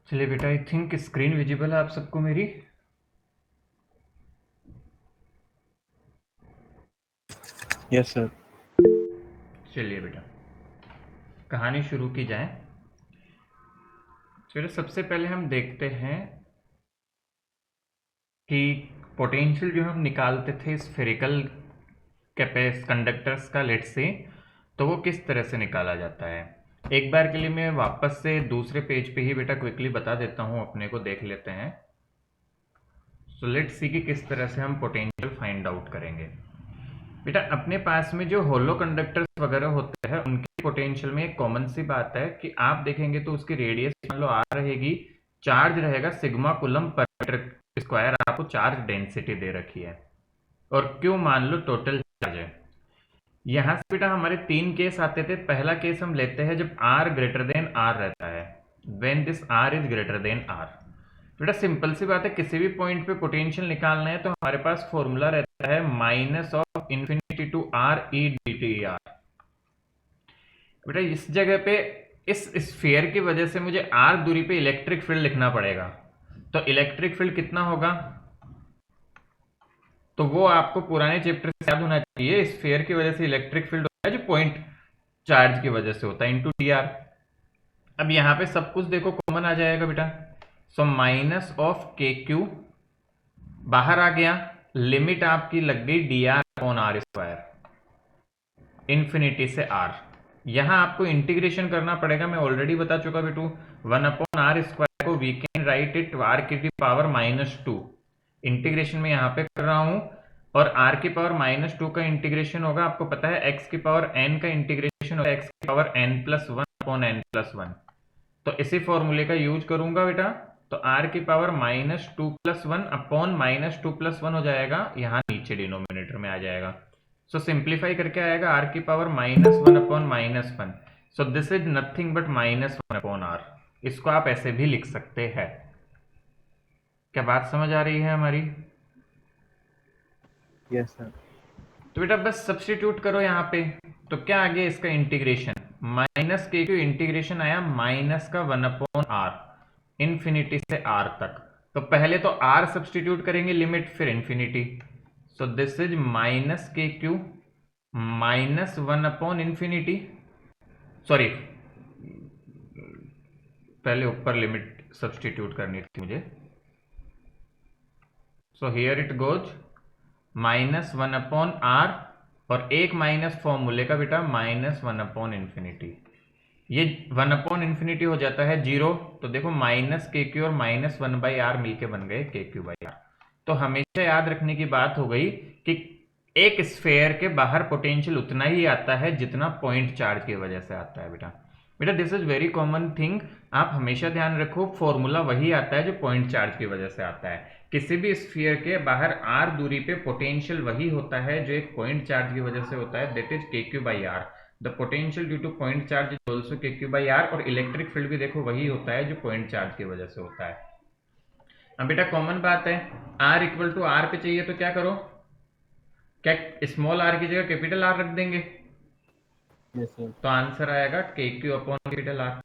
चलिए बेटा, I think screen visible है आप सबको मेरी। Yes sir. चलिए बेटा, कहानी शुरू की जाए। चलिए, सबसे पहले हम देखते हैं कि पोटेंशियल जो हम निकालते थे स्फेरिकल कैपेस कंडक्टर्स का, लेट से, तो वो किस तरह से निकाला जाता है। एक बार के लिए मैं वापस से दूसरे पेज पे ही बेटा क्विकली बता देता हूँ, अपने को देख लेते हैं। सो लेट्स सी कि किस तरह से हम पोटेंशियल फाइंड आउट करेंगे। बेटा, अपने पास में जो होलो कंडक्टर्स वगैरह होते हैं उनके पोटेंशियल में एक कॉमन सी बात है कि आप देखेंगे तो उसकी रेडियस मान लो आर रहेगी, चार्ज रहेगा सिग्मा कूलम पर मीटर स्क्वायर, आपको चार्ज डेंसिटी दे रखी है, और क्यू मान लो टोटल चार्ज है। यहां से बेटा हमारे तीन केस आते थे। पहला केस हम लेते हैं जब आर ग्रेटर देन आर रहता है, when this R is greater than R. बेटा सिंपल सी बात है, किसी भी पॉइंट पे पोटेंशियल निकालना है तो हमारे पास फॉर्मूला रहता है minus of infinity to R E D T R. बेटा इस जगह पे इस स्फीयर की वजह से मुझे आर दूरी पे इलेक्ट्रिक फील्ड लिखना पड़ेगा। तो इलेक्ट्रिक फील्ड कितना होगा, तो वो आपको पुराने चैप्टर से याद होना चाहिए। स्फीयर की वजह से इलेक्ट्रिक फील्ड होता है जो पॉइंट चार्ज की वजह से होता है, इंटू डी आर। अब यहां पे सब कुछ देखो कॉमन आ जाएगा बेटा। So minus of K Q बाहर आ गया, लिमिट आपकी लग गई D R upon R square, infinity से आर। यहां आपको इंटीग्रेशन करना पड़ेगा, मैं ऑलरेडी बता चुका बेटू। 1/r² को we can write it R की पावर -2। इंटीग्रेशन में यहां पे कर रहा हूं, और आर की पावर -2 का इंटीग्रेशन होगा, आपको पता है एक्स की पावर n का इंटीग्रेशन होगा एक्स की पावर n+1/n+1। तो इसी फॉर्मूले का यूज करूंगा बेटा। तो r की पावर -2+1 अपॉन -2+1 हो जाएगा, यहां नीचे डिनोमिनेटर में आ जाएगा। सो सिंप्लीफाई करके आएगा r की power -1/-1। So this is nothing but -1/r। इसको आप ऐसे भी लिख सकते हैं। क्या बात समझ आ रही है हमारी? Yes sir. तो बेटा बस सब्स्टिट्यूट करो यहाँ पे। तो क्या आ गया इसका integration, minus K Q integration आया माइनस का 1/r, इन्फिनिटी से r तक। तो पहले तो r सब्स्टिट्यूट करेंगे लिमिट, फिर infinity. So this is minus K Q -1/इन्फिनिटी, sorry पहले ऊपर लिमिट सब्स्टिट्यूट करनी थी मुझे। So here it goes -1/r, और एक माइनस फॉर्मूले का बेटा -1/इन्फिनिटी। ये 1/इन्फिनिटी हो जाता है 0। तो देखो माइनस के क्यू और -1/r मिलके बन गए के क्यू बाई आर। तो हमेशा याद रखने की बात हो गई कि एक स्फेयर के बाहर पोटेंशियल उतना ही आता है जितना पॉइंट चार्ज की वजह से आता है बेटा। बेटा this is very common thing, आप हमेशा ध्यान रखो, फॉर्मूला वही आता है जो पॉइंट चार्ज की वजह से आता है। किसी भी स्फीयर के बाहर आर दूरी पे पोटेंशियल वही होता है जो एक पॉइंट चार्ज की वजह से होता है, that is K Q by R. The potential due to point charge is also K Q by R, और इलेक्ट्रिक फील्ड भी देखो वही होता है जो पॉइंट चार्ज की वजह से होता है। अब बेटा कॉमन बात है, आर इक्वल टू आर पे चाहिए तो क्या करो, क्या स्मॉल आर की जगह कैपिटल आर रख देंगे? Yes sir. तो आंसर आएगा के क्यू अपॉन कैपिटल आर।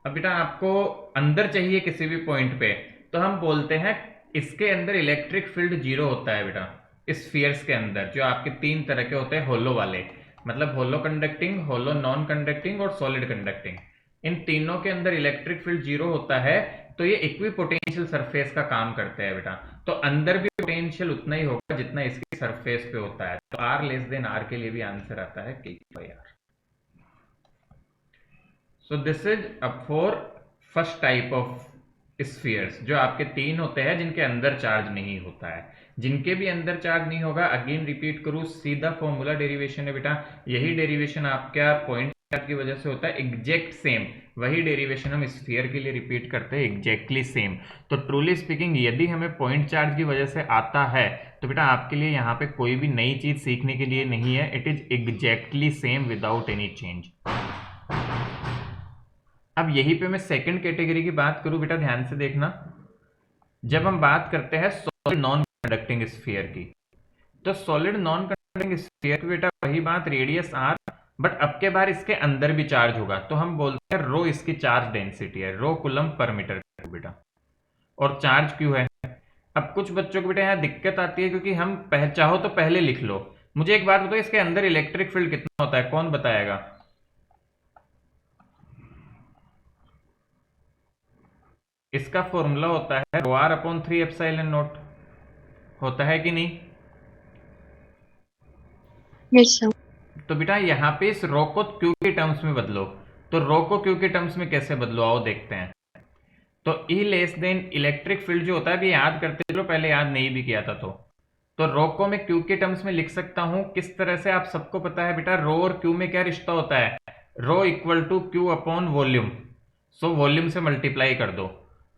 अब बेटा आपको अंदर चाहिए किसी भी पॉइंट पे, तो हम बोलते हैं इसके अंदर इलेक्ट्रिक फील्ड 0 होता है बेटा। स्फीयर्स के अंदर जो आपके तीन तरह के होते हैं होलो वाले, मतलब होलो कंडक्टिंग, होलो नॉन कंडक्टिंग और सॉलिड कंडक्टिंग, इन तीनों के अंदर इलेक्ट्रिक फील्ड 0 होता है। तो ये इक्वी पोटेंशियल सरफेस का काम करते हैं बेटा। तो अंदर भी पोटेंशियल उतना ही होगा जितना इसकी सरफेस पे होता है। तो आर लेस देन आर के लिए भी आंसर आता है K by R. So this is a for first type of spheres, जो आपके तीन होते हैं जिनके अंदर चार्ज नहीं होता है। जिनके भी अंदर चार्ज नहीं होगा, अगेन रिपीट करूं, सीधा फॉर्मूला डेरिवेशन है बेटा। यही डेरिवेशन आपका पॉइंट चार्ज की वजह से होता है, एग्जैक्ट सेम वही डेरिवेशन हम स्फीयर के लिए रिपीट करते हैं, एग्जैक्टली सेम। तो ट्रूली स्पीकिंग यदि हमें पॉइंट चार्ज की वजह से आता है तो बेटा आपके लिए यहाँ पे कोई भी नई चीज सीखने के लिए नहीं है, it is exactly same without any change. अब यहीं पे मैं सेकंड कैटेगरी की बात करूं बेटा, ध्यान से देखना। जब हम बात करते हैं सॉलिड नॉन कंडक्टिंग स्फीयर की, तो सॉलिड नॉन कंडक्टिंग स्फीयर की बेटा वही बात, रेडियस आर, बट अब के बार इसके अंदर भी चार्ज होगा, तो हम बोलते हैं रो इसकी चार्ज डेंसिटी है, रो कूलम पर मीटर बेटा, और चार्ज क्यू है। अब कुछ बच्चों को बेटा यहाँ दिक्कत आती है, क्योंकि हम चाहो तो पहले लिख लो। मुझे एक बात बताओ, इसके अंदर इलेक्ट्रिक फील्ड कितना होता है, कौन बताएगा? इसका फॉर्मूला होता है रो आर अपॉन 3 एप्सिलॉन नॉट, होता है कि नहीं? Yes sir. तो बेटा यहाँ पे इस रो को क्यू के टर्म्स में बदलो। तो रो को क्यू के टर्म्स में कैसे बदलो, आओ देखते हैं। तो ई लेस देन इलेक्ट्रिक फील्ड जो होता है, अभी याद करते चलो, पहले याद नहीं भी किया था। तो रो को मैं क्यू के टर्म्स में लिख सकता हूं किस तरह से, आप सबको पता है बेटा रो और क्यू में क्या रिश्ता होता है, rho equal to Q upon volume. So volume से मल्टीप्लाई कर दो,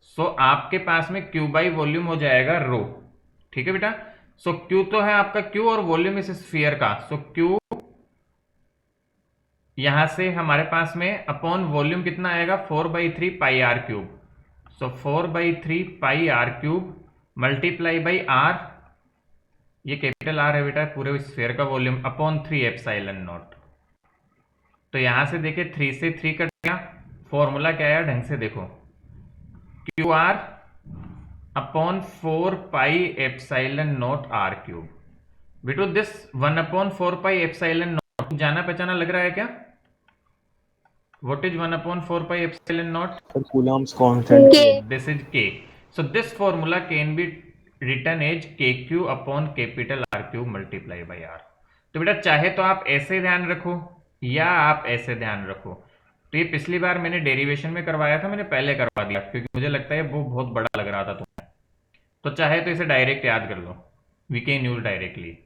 सो आपके पास में क्यू बाई वॉल्यूम हो जाएगा रो। ठीक है बेटा, सो क्यू तो है आपका क्यू और वॉल्यूम इस स्फीयर का, सो क्यू यहां से हमारे पास में अपॉन वॉल्यूम कितना आएगा 4/3 pi R cube. So 4/3 pi R cube multiply by R, ये कैपिटल आर है बेटा पूरे स्फीयर का वॉल्यूम, अपॉन 3 एप्सिलॉन नॉट। तो यहां से देखे 3 से 3 कट गया, फॉर्मूला क्या है ढंग से देखो, Q R upon 4 pi epsilon naught R cube. बेटो दिस 1/4 पाई एप्सिलॉन नॉट जाना पहचाना लग रहा है क्या? What is 1/4 pi epsilon naught? Sir, Coulomb's constant. K. This is K. So this formula can be written as KQ upon capital R cube multiply by R. तो बेटा चाहे तो आप ऐसे ध्यान रखो या आप ऐसे ध्यान रखो। तो ये पिछली बार मैंने डेरिवेशन में करवाया था, मैंने पहले करवा दिया क्योंकि मुझे लगता है वो बहुत बड़ा लग रहा था तुम्हें। तो चाहे तो इसे डायरेक्ट याद कर लो, वी कैन यूज डायरेक्टली।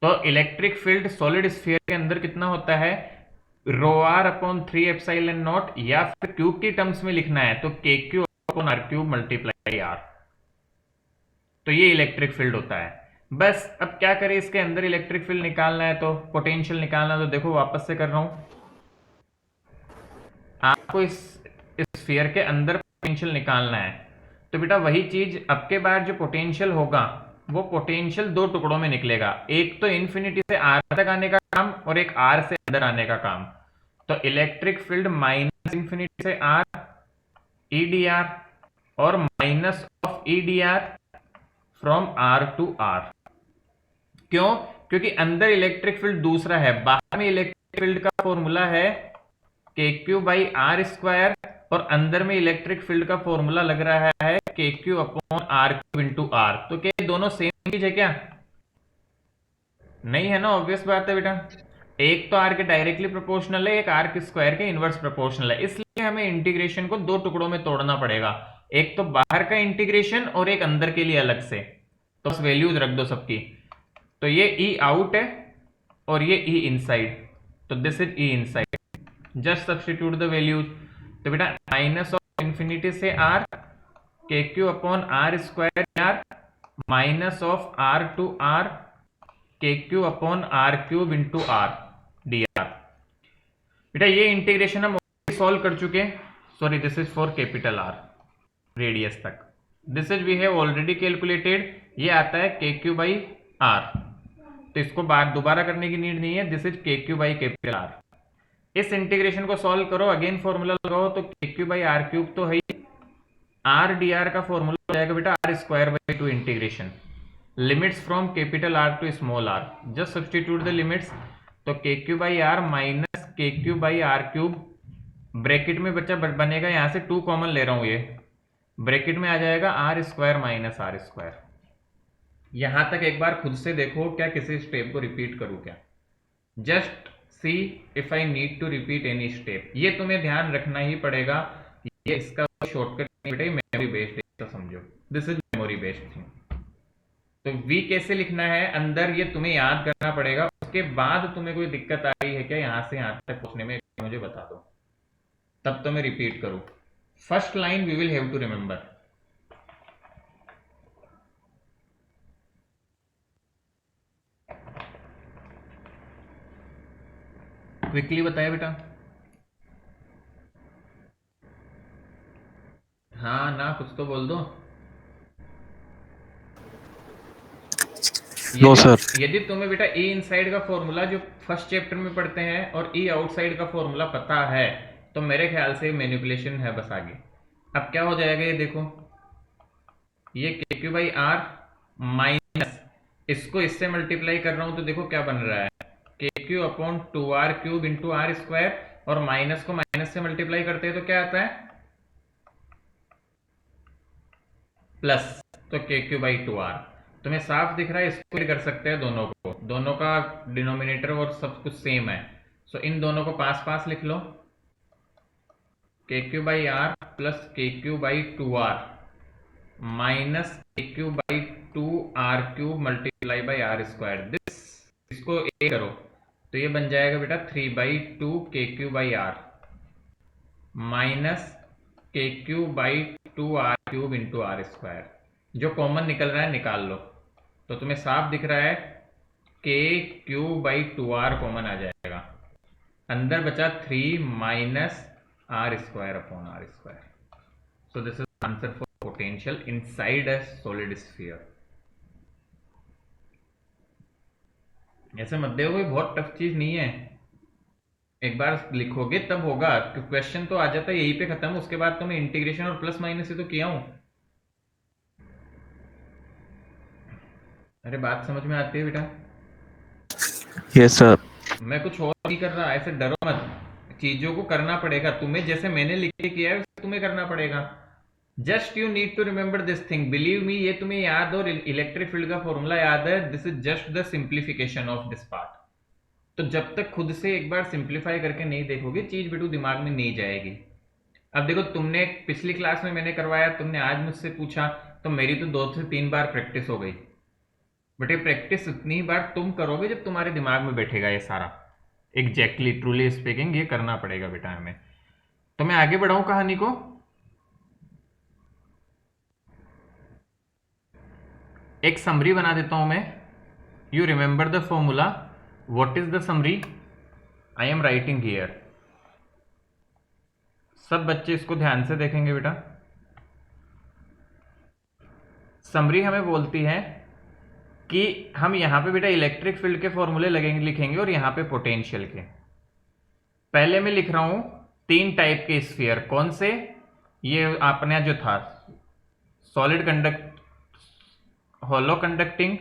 तो इलेक्ट्रिक फील्ड सॉलिड स्फीयर के अंदर कितना होता है, रो आर अपॉन 3 एप्सिलॉन नॉट, या फिर क्यूब की टर्म्स में लिखना है तो K Q upon R cube multiply R. तो ये इलेक्ट्रिक फील्ड होता है। बस अब क्या करें, इसके अंदर इलेक्ट्रिक फील्ड निकालना है तो पोटेंशियल निकालना है, तो देखो वापस से कर रहा हूं, आपको इस स्फीयर के अंदर पोटेंशियल निकालना है। तो बेटा वही चीज, अब के बाद जो पोटेंशियल होगा वो पोटेंशियल दो टुकड़ों में निकलेगा, एक तो इन्फिनिटी से आर तक आने का काम और एक आर से अंदर आने का काम। तो इलेक्ट्रिक फील्ड माइनस इन्फिनिटी से आर ई डी आर और minus of E D R from R to R. क्यों? क्योंकि अंदर इलेक्ट्रिक फील्ड दूसरा है, बाहर में इलेक्ट्रिक फील्ड का फॉर्मूला है K Q by R square, और अंदर में इलेक्ट्रिक फील्ड का फॉर्मूला लग रहा है K Q upon R cube into R. तो क्या दोनों सेम चीज है क्या? नहीं है ना, ऑब्वियस बात है बेटा। एक तो आर के डायरेक्टली प्रोपोर्शनल है, एक आर के स्क्वायर के इनवर्स प्रोपोर्शनल है, इसलिए हमें इंटीग्रेशन को दो टुकड़ों में तोड़ना पड़ेगा, एक तो बाहर का इंटीग्रेशन और एक अंदर के लिए अलग से। तो बस वैल्यूज रख दो सबकी, तो ये ई आउट है और ये ई इनसाइड, तो this is E inside. Just substitute the values. तो बेटा माइनस ऑफ इंफिनिटी से R K Q upon R square R minus of R to R K Q upon R cube into R D R. बेटा ये integration हम solve कर चुके हैं, sorry this is for capital R radius तक, this is we have already calculated, ये आता है के क्यू बाई आर, तो इसको बार दोबारा करने की नीड नहीं है, this is K Q by capital R. इस इंटीग्रेशन को सॉल्व करो, अगेन फॉर्मूला लगाओ, तो K Q by R cube तो है ही, आर डी आर का फॉर्मूला हो जाएगा बेटा R square by two integration limits from capital R to small R, just substitute the limits. तो K Q by R minus K Q by R cube, bracket में बच्चा बनेगा, यहां से 2 कॉमन ले रहा हूं, ये ब्रैकेट में आ जाएगा R square minus R square. यहां तक एक बार खुद से देखो, क्या किसी स्टेप को रिपीट करूं क्या, just see if I need to repeat any step. ये तुम्हें ध्यान रखना ही पड़ेगा, ये इसका शॉर्टकट नहीं बेटा, मेमोरी बेस्ड है, समझो this is memory based thing. तो वी कैसे लिखना है अंदर, ये तुम्हें याद करना पड़ेगा, उसके बाद तुम्हें कोई दिक्कत आ रही है क्या यहां से यहां तक पहुंचने में, मुझे बता दो, तब तो मैं रिपीट करूं। First line we will have to remember. Quickly बताया बेटा, हाँ ना कुछ तो बोल दो। No, sir. यदि तुम्हें बेटा ई इनसाइड का फॉर्मूला जो फर्स्ट चैप्टर में पढ़ते हैं और ई आउटसाइड का फॉर्मूला पता है तो मेरे ख्याल से मैनिपुलेशन है बस आगे। अब क्या हो जाएगा ये देखो, ये के क्यू बाई आर माइनस इसको इससे मल्टीप्लाई कर रहा हूं तो देखो क्या बन रहा है, K Q upon 2r cube into R square, और माइनस को माइनस से मल्टीप्लाई करते हैं तो क्या आता है प्लस, तो के क्यू बाई 2r। तुम्हें साफ दिख रहा है, इसको भी कर सकते हैं दोनों को, दोनों का डिनोमिनेटर और सब कुछ सेम है, सो इन दोनों को पास पास लिख लो, K Q by R plus K Q by 2r minus K Q by 2r cube multiply by R square. This इसको ए करो तो ये बन जाएगा बेटा 3/2 K Q by R minus K Q by 2r cube into R square. जो common निकल रहा है निकाल लो, तो तुम्हें साफ दिख रहा है K Q by 2r common आ जाएगा, अंदर बचा 3 minus R square upon R square. So this is answer for potential inside a solid sphere. ऐसे मत देखो, कोई बहुत टफ चीज नहीं है, एक बार लिखोगे तब होगा, क्वेश्चन तो आ जाता है यहीं पे खत्म, उसके बाद तो मैं इंटीग्रेशन और प्लस माइनस से तो किया हूं। अरे बात समझ में आती है बेटा? Yes, sir. मैं कुछ और नहीं कर रहा, ऐसे डरो मत, चीजों को करना पड़ेगा तुम्हें, जैसे मैंने लिख के किया है वैसे तुम्हें करना पड़ेगा। Just you need to remember this thing, believe me, ये तुम्हें याद और इलेक्ट्रिक फील्ड का फॉर्मूला याद है, this is just the simplification of this part. तो जब तक खुद से एक बार सिंप्लीफाई करके नहीं देखोगे चीज बेटू दिमाग में नहीं जाएगी। अब देखो, तुमने पिछली क्लास में मैंने करवाया, तुमने आज मुझसे पूछा, तो मेरी तो 2 से 3 बार प्रैक्टिस हो गई, बट ये प्रैक्टिस उतनी ही बार तुम करोगे जब तुम्हारे दिमाग में बैठेगा ये सारा। एग्जैक्टली, ट्रूली स्पीकिंग, ये करना पड़ेगा बेटा हमें। तो मैं आगे बढ़ाऊं कहानी को। एक समरी बना देता हूं मैं। You remember the formula, what is the summary I am writing here. सब बच्चे इसको ध्यान से देखेंगे बेटा। समरी हमें बोलती है कि हम यहां पे बेटा इलेक्ट्रिक फील्ड के फॉर्मूले लगेंगे, लिखेंगे, और यहां पे पोटेंशियल के। पहले मैं लिख रहा हूं 3 टाइप के स्फीयर, कौन से, ये आपने जो था solid conduct, hollow conducting,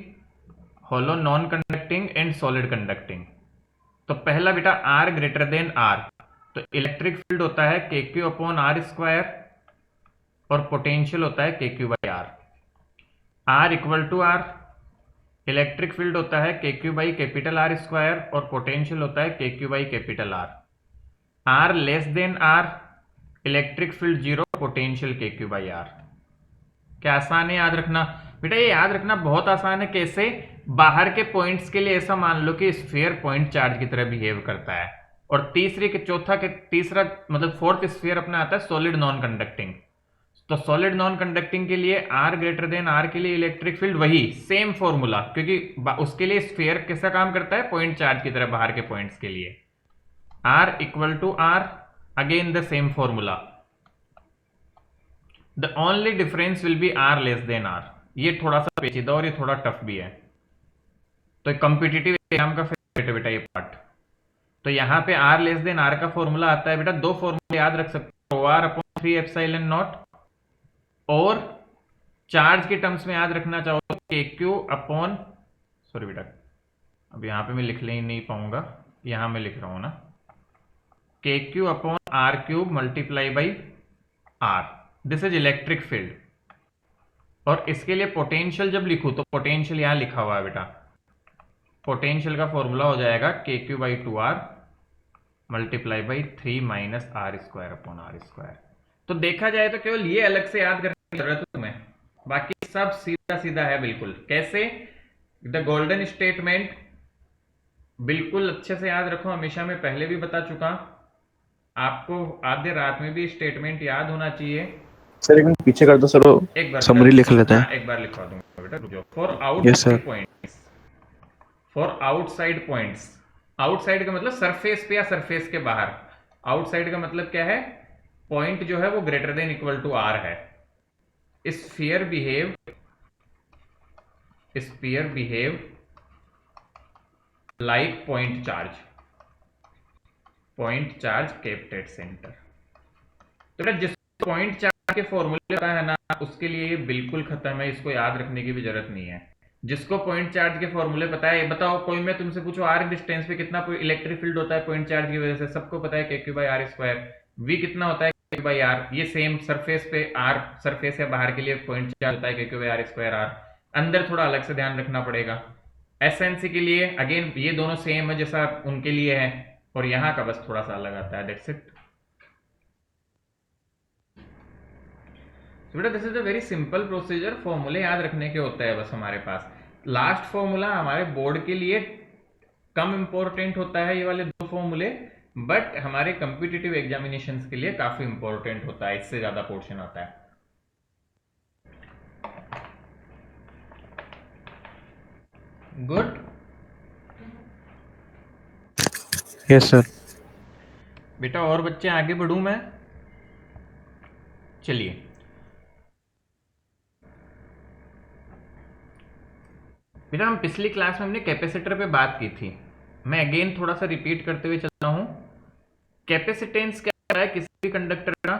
hollow non conducting and solid conducting. तो पहला बेटा आर ग्रेटर देन आर, तो इलेक्ट्रिक फील्ड होता है K Q upon R square और पोटेंशियल होता है K Q by R. R equal to R, electric field होता है K Q by capital R square और पोटेंशियल होता है K Q by capital R. R less than R, electric field 0, potential के Q by are. क्या आसान है याद रखना बेटा? ये याद रखना बहुत आसान है। कैसे? बाहर के पॉइंट्स के लिए ऐसा मान लो कि स्फीयर पॉइंट चार्ज की तरह बिहेव करता है, और तीसरा मतलब फोर्थ स्फीयर अपना आता है सॉलिड नॉन कंडक्टिंग। तो सॉलिड नॉन कंडक्टिंग के लिए आर ग्रेटर देन आर के लिए इलेक्ट्रिक फील्ड वही सेम फॉर्मूला, क्योंकि उसके लिए स्फीयर कैसा काम करता है, पॉइंट चार्ज की तरह बाहर के पॉइंट्स के लिए। R equal to R, again the same formula, the only difference will be R less than R. ये थोड़ा सा पेचीदा और ये थोड़ा टफ भी है, तो कॉम्पिटिटिव एग्जाम का फेवरेट है बेटा ये पार्ट। तो यहां पे आर लेस देन आर का फॉर्मूला आता है बेटा, 2 फॉर्मूले याद रख सकते हो, आर अपॉन 3 एप्सिलॉन नॉट, और चार्ज के टर्म्स में याद रखना चाहो तो के क्यू अपॉन, सॉरी बेटा अब यहां पे मैं लिख ले नहीं पाऊंगा, यहां मैं लिख रहा हूं ना, K Q upon R cube multiply by R. This is electric field. और इसके लिए पोटेंशियल जब लिखूं तो पोटेंशियल यहां लिखा हुआ है बेटा, पोटेंशियल का फॉर्मूला हो जाएगा K Q by 2r multiply by 3 minus R square upon R square. तो देखा जाए तो केवल ये अलग से याद करने की जरूरत है तुम्हें, बाकी सब सीधा सीधा है बिल्कुल। कैसे? द गोल्डन स्टेटमेंट बिल्कुल अच्छे से याद रखो, हमेशा मैं पहले भी बता चुका, आपको आधे रात में भी स्टेटमेंट याद होना चाहिए। सर एक मिनट पीछे कर दो सर, एक बार समरी लिख लेते हैं। एक बार लिखवा दूंगा बेटा, रुको। For Yes, sir. Outside points, for outside points, outside का मतलब सरफेस पे या सरफेस के बाहर, आउटसाइड का मतलब क्या है, पॉइंट जो है वो greater than equal to R है। Sphere behave like point charge kept at centre. तो बेटा जिस पॉइंट चार्ज के फॉर्मूले का है ना, उसके लिए ये बिल्कुल खत्म है, इसको याद रखने की भी जरूरत नहीं है। जिसको पॉइंट चार्ज के फॉर्मूले पता है, बताओ कोई मैं तुमसे पूछूं आर डिस्टेंस पे कितना इलेक्ट्रिक फील्ड होता है पॉइंट चार्ज की वजह से, सबको पता है KQ by R square. V कितना होता है KQ बाई आर, ये सेम सरफेस पे आर सरफेस है बाहर के लिए पॉइंट चार्ज होता है KQ by R square R. अंदर थोड़ा अलग से ध्यान रखना पड़ेगा। एसएनसी के लिए अगेन ये दोनों सेम है जैसा उनके लिए है, और यहाँ का बस थोड़ा सा अलग आता है, दैट्स इट। बेटा this is a very simple procedure, फॉर्मूले याद रखने के होते हैं बस हमारे पास। लास्ट फॉर्मूला हमारे बोर्ड के लिए कम इंपॉर्टेंट होता है, ये वाले दो फॉर्मूले, बट हमारे कम्पिटिटिव एग्जामिनेशंस के लिए काफी इंपॉर्टेंट होता है, इससे ज्यादा पोर्शन आता है। गुड। Yes sir. बेटा और बच्चे आगे बढ़ूं मैं? चलिए बेटा, हम पिछली क्लास में हमने कैपेसिटर पे बात की थी, मैं अगेन थोड़ा सा रिपीट करते हुए चलता हूं। कैपेसिटेंस क्या है किसी भी कंडक्टर का?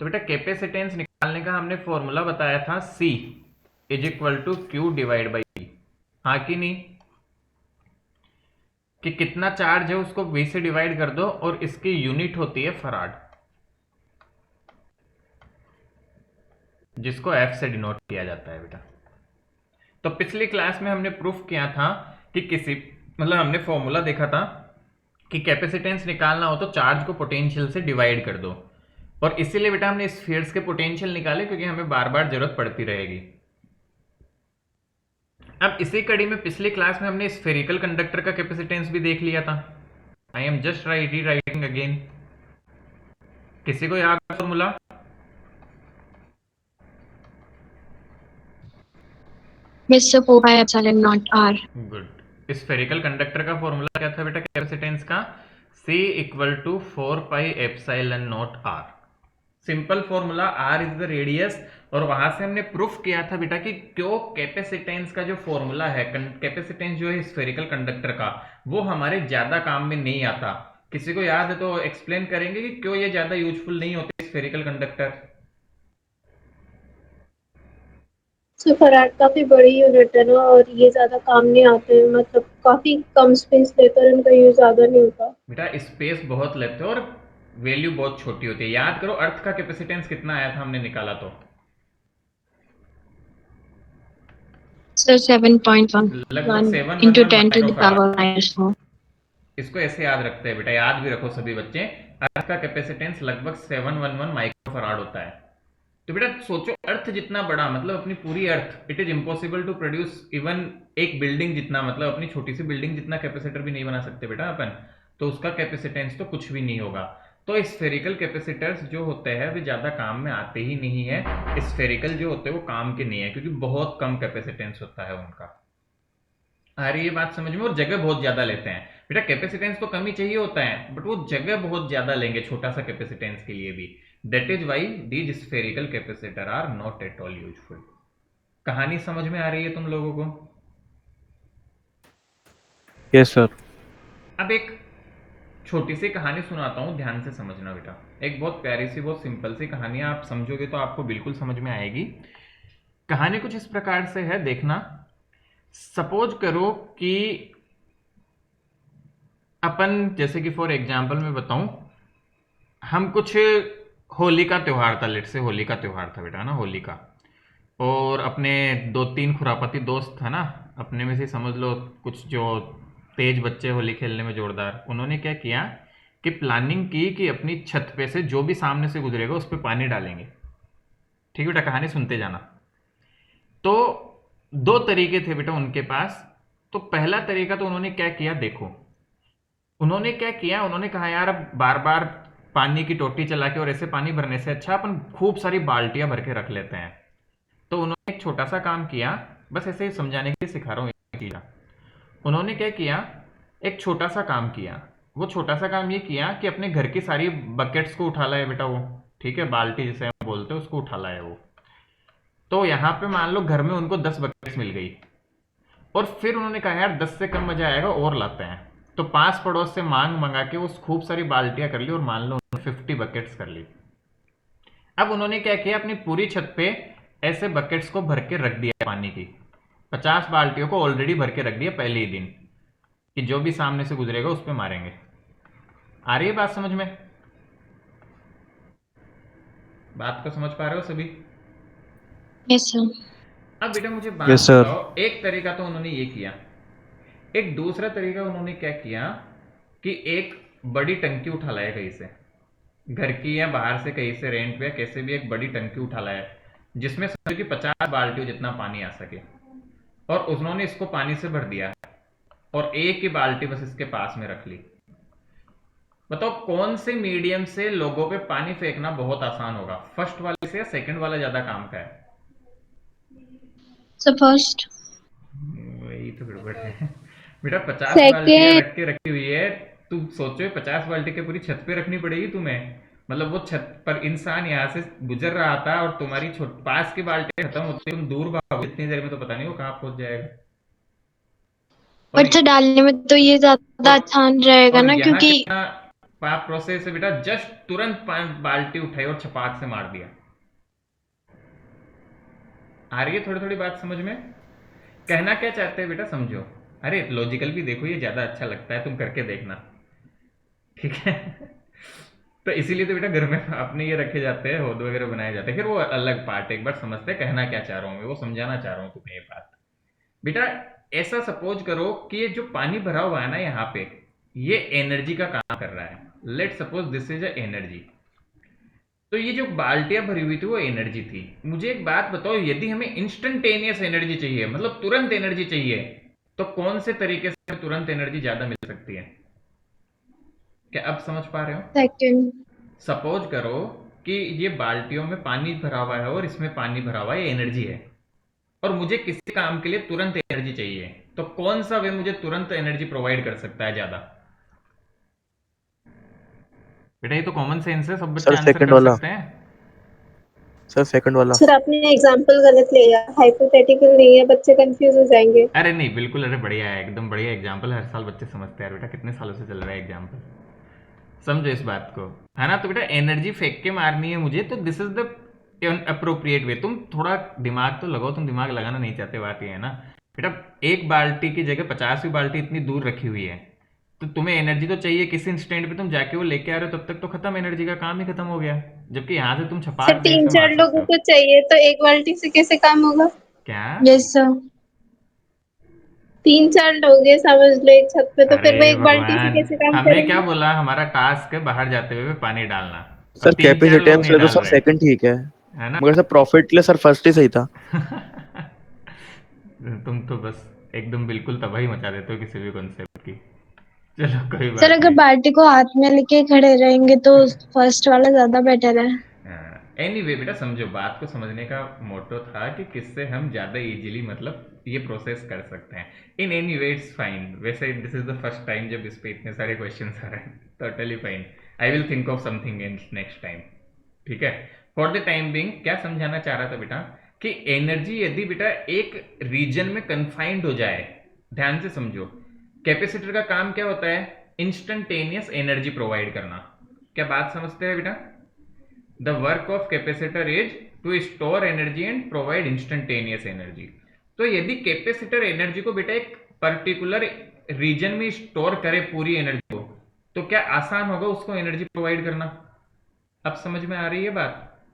तो बेटा कैपेसिटेंस निकालने का हमने फॉर्मूला बताया था, C is equal to Q divide by V। हाँ कि नहीं? कि कितना चार्ज है उसको V से डिवाइड कर दो, और इसकी यूनिट होती है फराड, जिसको F से डिनोट किया जाता है बेटा। तो पिछली क्लास में हमने प्रूफ किया था कि हमने फॉर्मूला देखा था कि कैपेसिटेंस निकालना हो तो चार्ज को पोटेंशियल से डिवाइड कर दो, और इसीलिए बेटा हमने स्फीयर्स के पोटेंशियल निकाले, क्योंकि हमें बार बार जरूरत पड़ती रहेगी। अब इसी कड़ी में पिछली क्लास में हमने स्फेरिकल कंडक्टर का कैपेसिटेंस भी देख लिया था। I am just rewriting again. किसी को याद formula? Mr. 4 by epsilon naught R. Good. Spherical conductor का फॉर्मूला क्या था बेटा कैपेसिटेंस का? C equal to 4 pi epsilon naught R। Simple formula, R is the radius, और वहां से हमने प्रूफ किया था बेटा कि क्यों कैपेसिटेंस का जो फॉर्मूला है, कैपेसिटेंस जो है स्फेरिकल कंडक्टर का, वो हमारे ज्यादा काम में नहीं आता। किसी को याद है तो एक्सप्लेन करेंगे कि क्यों ये ज्यादा यूजफुल नहीं होते स्फेरिकल कंडक्टर? सो फराड काफी बड़ी यूनिट है ना, और ये ज्यादा काम नहीं आते, मतलब काफी कम स्पेस लेते हैं, इनका यूज ज्यादा नहीं होता। बेटा स्पेस बहुत लेते हैं और वैल्यू बहुत छोटी होती है। याद करो अर्थ का कैपेसिटेंस कितना आया था हमने निकाला तो? Sir, 7.1 लगभग 711 into 10 to the microfarad. power minus 4. इसको ऐसे याद रखते हैं बेटा, याद भी रखो सभी बच्चे, अर्थ का कैपेसिटेंस लगभग 711 माइक्रोफैराड होता है। तो बेटा सोचो अर्थ जितना बड़ा, मतलब अपनी पूरी earth, it is impossible to produce even एक बिल्डिंग जितना, मतलब अपनी छोटी सी बिल्डिंग जितना कैपेसिटर भी नहीं बना सकते बेटा अपन, तो उसका कैपेसिटेंस तो कुछ भी नहीं होगा। तो स्फेरिकल कैपेसिटर्स जो होते हैं वे ज्यादा काम में आते ही नहीं है। स्फेरिकल जो होते हैं वो काम के नहीं है, क्योंकि बहुत कम कैपेसिटेंस होता है उनका। आ रही है बात समझ में? और जगह बहुत ज्यादा लेते हैं बेटा, कैपेसिटेंस तो कम ही चाहिए होता है, बट वो जगह बहुत ज्यादा लेंगे छोटा सा कैपेसिटेंस के लिए भी। That is why these spherical capacitor are not at all useful. कहानी समझ में आ रही है तुम लोगों को? Yes sir. अब एक छोटी सी कहानी सुनाता हूं, ध्यान से समझना बेटा। एक बहुत प्यारी सी बहुत सिंपल सी कहानी, आप समझोगे तो आपको बिल्कुल समझ में आएगी। कहानी कुछ इस प्रकार से है, देखना। सपोज करो कि अपन, जैसे कि फॉर एग्जाम्पल मैं बताऊं, हम कुछ होली का त्योहार था, लेट से होली का त्योहार था बेटा ना, होली का, और अपने 2-3 खुरापाती दोस्त था ना अपने में से, समझ लो कुछ जो तेज बच्चे होली खेलने में जोरदार, उन्होंने क्या किया कि प्लानिंग की कि अपनी छत पे से जो भी सामने से गुजरेगा उस पर पानी डालेंगे। ठीक है बेटा, कहानी सुनते जाना। तो 2 तरीके थे बेटा उनके पास। तो पहला तरीका तो उन्होंने क्या किया, देखो उन्होंने क्या किया, उन्होंने कहा यार अब बार बार पानी की टोटी चला के और ऐसे पानी भरने से अच्छा अपन खूब सारी बाल्टियां भर के रख लेते हैं। तो उन्होंने एक छोटा सा काम किया, बस ऐसे ही समझाने के लिए सिखा रहा हूँ। उन्होंने क्या किया, एक छोटा सा काम किया। वो छोटा सा काम ये किया कि अपने घर की सारी बकेट्स को उठा लाया बेटा वो, ठीक है, बाल्टी जिसे हम बोलते हैं उसको उठा लाया वो। तो यहाँ पे मान लो घर में उनको 10 बकेट्स मिल गई। और फिर उन्होंने कहा यार 10 से कम मजा आएगा और लाते हैं, तो पास पड़ोस से मांग मंगा के उस खूब सारी बाल्टियां कर ली और मान लो उन्होंने 50 बकेट्स कर ली। अब उन्होंने क्या किया, अपनी पूरी छत पे ऐसे बकेट्स को भर के रख दिया पानी की, 50 बाल्टियों को ऑलरेडी भर के रख दिया पहले ही दिन, कि जो भी सामने से गुजरेगा उस पर मारेंगे। आ रही है बात समझ में? बात को समझ पा रहे हो सभी? Yes, sir. अब बेटा मुझे बात Yes, sir. बताओ, एक तरीका तो उन्होंने ये किया, एक दूसरा तरीका उन्होंने क्या किया कि एक बड़ी टंकी उठा लाया कहीं से, घर की या बाहर से कहीं से रेंट पे या कैसे भी एक बड़ी टंकी उठा लाया जिसमें समझो कि 50 बाल्टियों जितना पानी आ सके, और उन्होंने इसको पानी से भर दिया और एक ही बाल्टी बस इसके पास में रख ली। बताओ कौन से मीडियम से लोगों पे पानी फेंकना बहुत आसान होगा, फर्स्ट वाले से या सेकंड वाला ज्यादा काम का है? So first, वही तो गड़बड़ है बेटा। 50 बाल्टियां सेकेंड रख के रखी हुई है, तुम सोचो 50 बाल्टी के पूरी छत पे रखनी पड़ेगी तुम्हें, मतलब वो छत पर इंसान यहाँ से गुजर रहा था और तुम्हारी पास की बाल्टी खत्म होती, तुम दूर भागो इतनी देर में तो पता नहीं वो कहाँ पहुंच जाएगा। और बट से डालने में तो ये ज्यादा और, आसान रहेगा और ना, यहाँ क्योंकि कितना पाप प्रोसेस है बेटा, जस्ट तुरंत 5 बाल्टी उठाई और छपाक से मार दिया। आ रही है थोड़ी थोड़ी बात समझ में? कहना क्या चाहते हैं बेटा समझो, अरे लॉजिकल भी देखो, ये ज्यादा अच्छा लगता है, तुम करके देखना, ठीक है? तो इसीलिए तो बेटा घर में अपने ये रखे जाते हैं, हौद वगैरह बनाए जाते हैं, फिर वो अलग पार्ट, एक बार समझते हैं कहना क्या चाह रहा हूँ मैं, वो समझाना चाह रहा हूँ तुम्हें ये बात। बेटा ऐसा सपोज करो कि ये जो पानी भरा हुआ है ना यहाँ पे, ये एनर्जी का काम कर रहा है। Let suppose this is a energy. तो ये जो बाल्टियां भरी हुई थी वो एनर्जी थी। मुझे एक बात बताओ, यदि हमें इंस्टेंटेनियस एनर्जी चाहिए, मतलब तुरंत एनर्जी चाहिए, तो कौन से तरीके से तुरंत एनर्जी ज्यादा मिल सकती है? क्या अब समझ पा रहे हो? सेकंड। सपोज करो कि ये बाल्टियों में पानी भरा हुआ है और इसमें पानी भरा हुआ है, एनर्जी है, और मुझे किसी काम के लिए तुरंत एनर्जी चाहिए, तो कौन सा वे मुझे तुरंत एनर्जी प्रोवाइड कर सकता है ज्यादा? बेटा ये तो कॉमन सेंस है, सब बच्चे सर आंसर सेकंड कर वाला, सकते हैं। सर सेकंड वाला। सर आपने एग्जांपल गलत लिया, हाइपोथेटिकल नहीं है, बच्चे कंफ्यूज हो जाएंगे। अरे नहीं बिल्कुल, अरे बढ़िया है, एकदम बढ़िया एग्जाम्पल, हर साल बच्चे समझते हैं यार बेटा, कितने सालों से चल रहा है एग्जाम्पल, समझो इस बात को, है ना? तो बेटा एनर्जी फेंक के मारनी है मुझे, तो this is the appropriate way. तुम थोड़ा दिमाग तो लगाओ, तुम दिमाग लगाना नहीं चाहते, बात ये है ना बेटा। एक बाल्टी की जगह 50वीं बाल्टी इतनी दूर रखी हुई है, तो तुम्हें एनर्जी तो चाहिए, किसी इंस्टेंट पे तुम जाके वो लेके आ रहे हो, तब तक तो खत्म, एनर्जी का काम ही खत्म हो गया, जबकि यहाँ से तुम सर छपाक देर तीन से चार मार सकते लोगों हो। को चाहिए तो एक बाल्टी से कैसे काम होगा? क्या? Yes sir. 3-4 लोग हैं समझ लो एक छत पे, तो अरे फिर वो एक बाल्टी से भगवान, कैसे काम हमने क्या करेंगे? बोला, हमारा टास्क है बाहर जाते हुए पानी डालना, और सर 3-4 लोग कैपेसिटेंस नहीं ले तो डाल सर रहे, सेकंड ठीक है, है ना? मगर सर प्रॉफिट ले सर फर्स्ट ही सही था। तुम तो बस एकदम बिल्कुल तबाही मचा देते हो किसी भी कॉन्सेप्ट की। चलो कोई सर बात अगर नहीं। बाल्टी को हाथ में लेके खड़े रहेंगे तो फर्स्ट वाला ज्यादा बेटर है। एनीवे बेटा समझो, बात को समझने का मोटो था कि किससे हम ज्यादा इजीली मतलब ये प्रोसेस कर सकते हैं। In any way it's fine, वैसे this is the first time जब इस पे इतने सारे क्वेश्चंस आ रहे हैं, totally fine. I will think of something next time, ठीक है? फॉर द टाइम बिंग क्या समझाना चाह रहा था बेटा, कि एनर्जी यदि बेटा एक रीजन में कन्फाइंड हो जाए, ध्यान से समझो, कैपेसिटर का काम क्या होता है? इंस्टेंटेनियस एनर्जी प्रोवाइड करना। क्या बात समझते हैं बेटा? The work of capacitor is to store energy and provide instantaneous energy. तो यदि कैपेसिटर एनर्जी को बेटा एक पर्टिकुलर रीजन में स्टोर करे पूरी एनर्जी को, तो क्या आसान होगा उसको एनर्जी प्रोवाइड करना? अब समझ में आ रही है बात?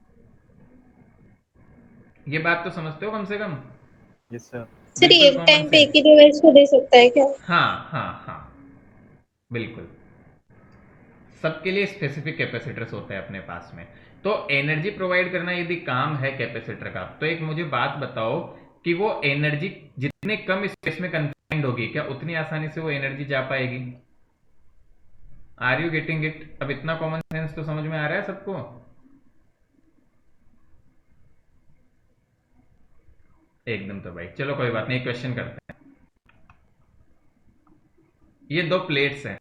ये बात तो समझते हो कम से कम? Yes sir. सर बिल्कुल एक कॉमन टाइम पे एक सेंस। ही डिवाइस को दे सकता है क्या? हाँ हाँ हाँ, बिल्कुल, सबके लिए स्पेसिफिक कैपेसिटर्स होते हैं अपने पास में। तो एनर्जी प्रोवाइड करना यदि काम है कैपेसिटर का, तो एक मुझे बात बताओ कि वो एनर्जी जितने कम स्पेस में कंफाइंड होगी, क्या उतनी आसानी से वो एनर्जी जा पाएगी? Are you getting it? अब इतना कॉमन सेंस तो समझ में आ रहा है सबको? एकदम। तो भाई चलो कोई बात नहीं, क्वेश्चन करते हैं। ये 2 प्लेट्स हैं,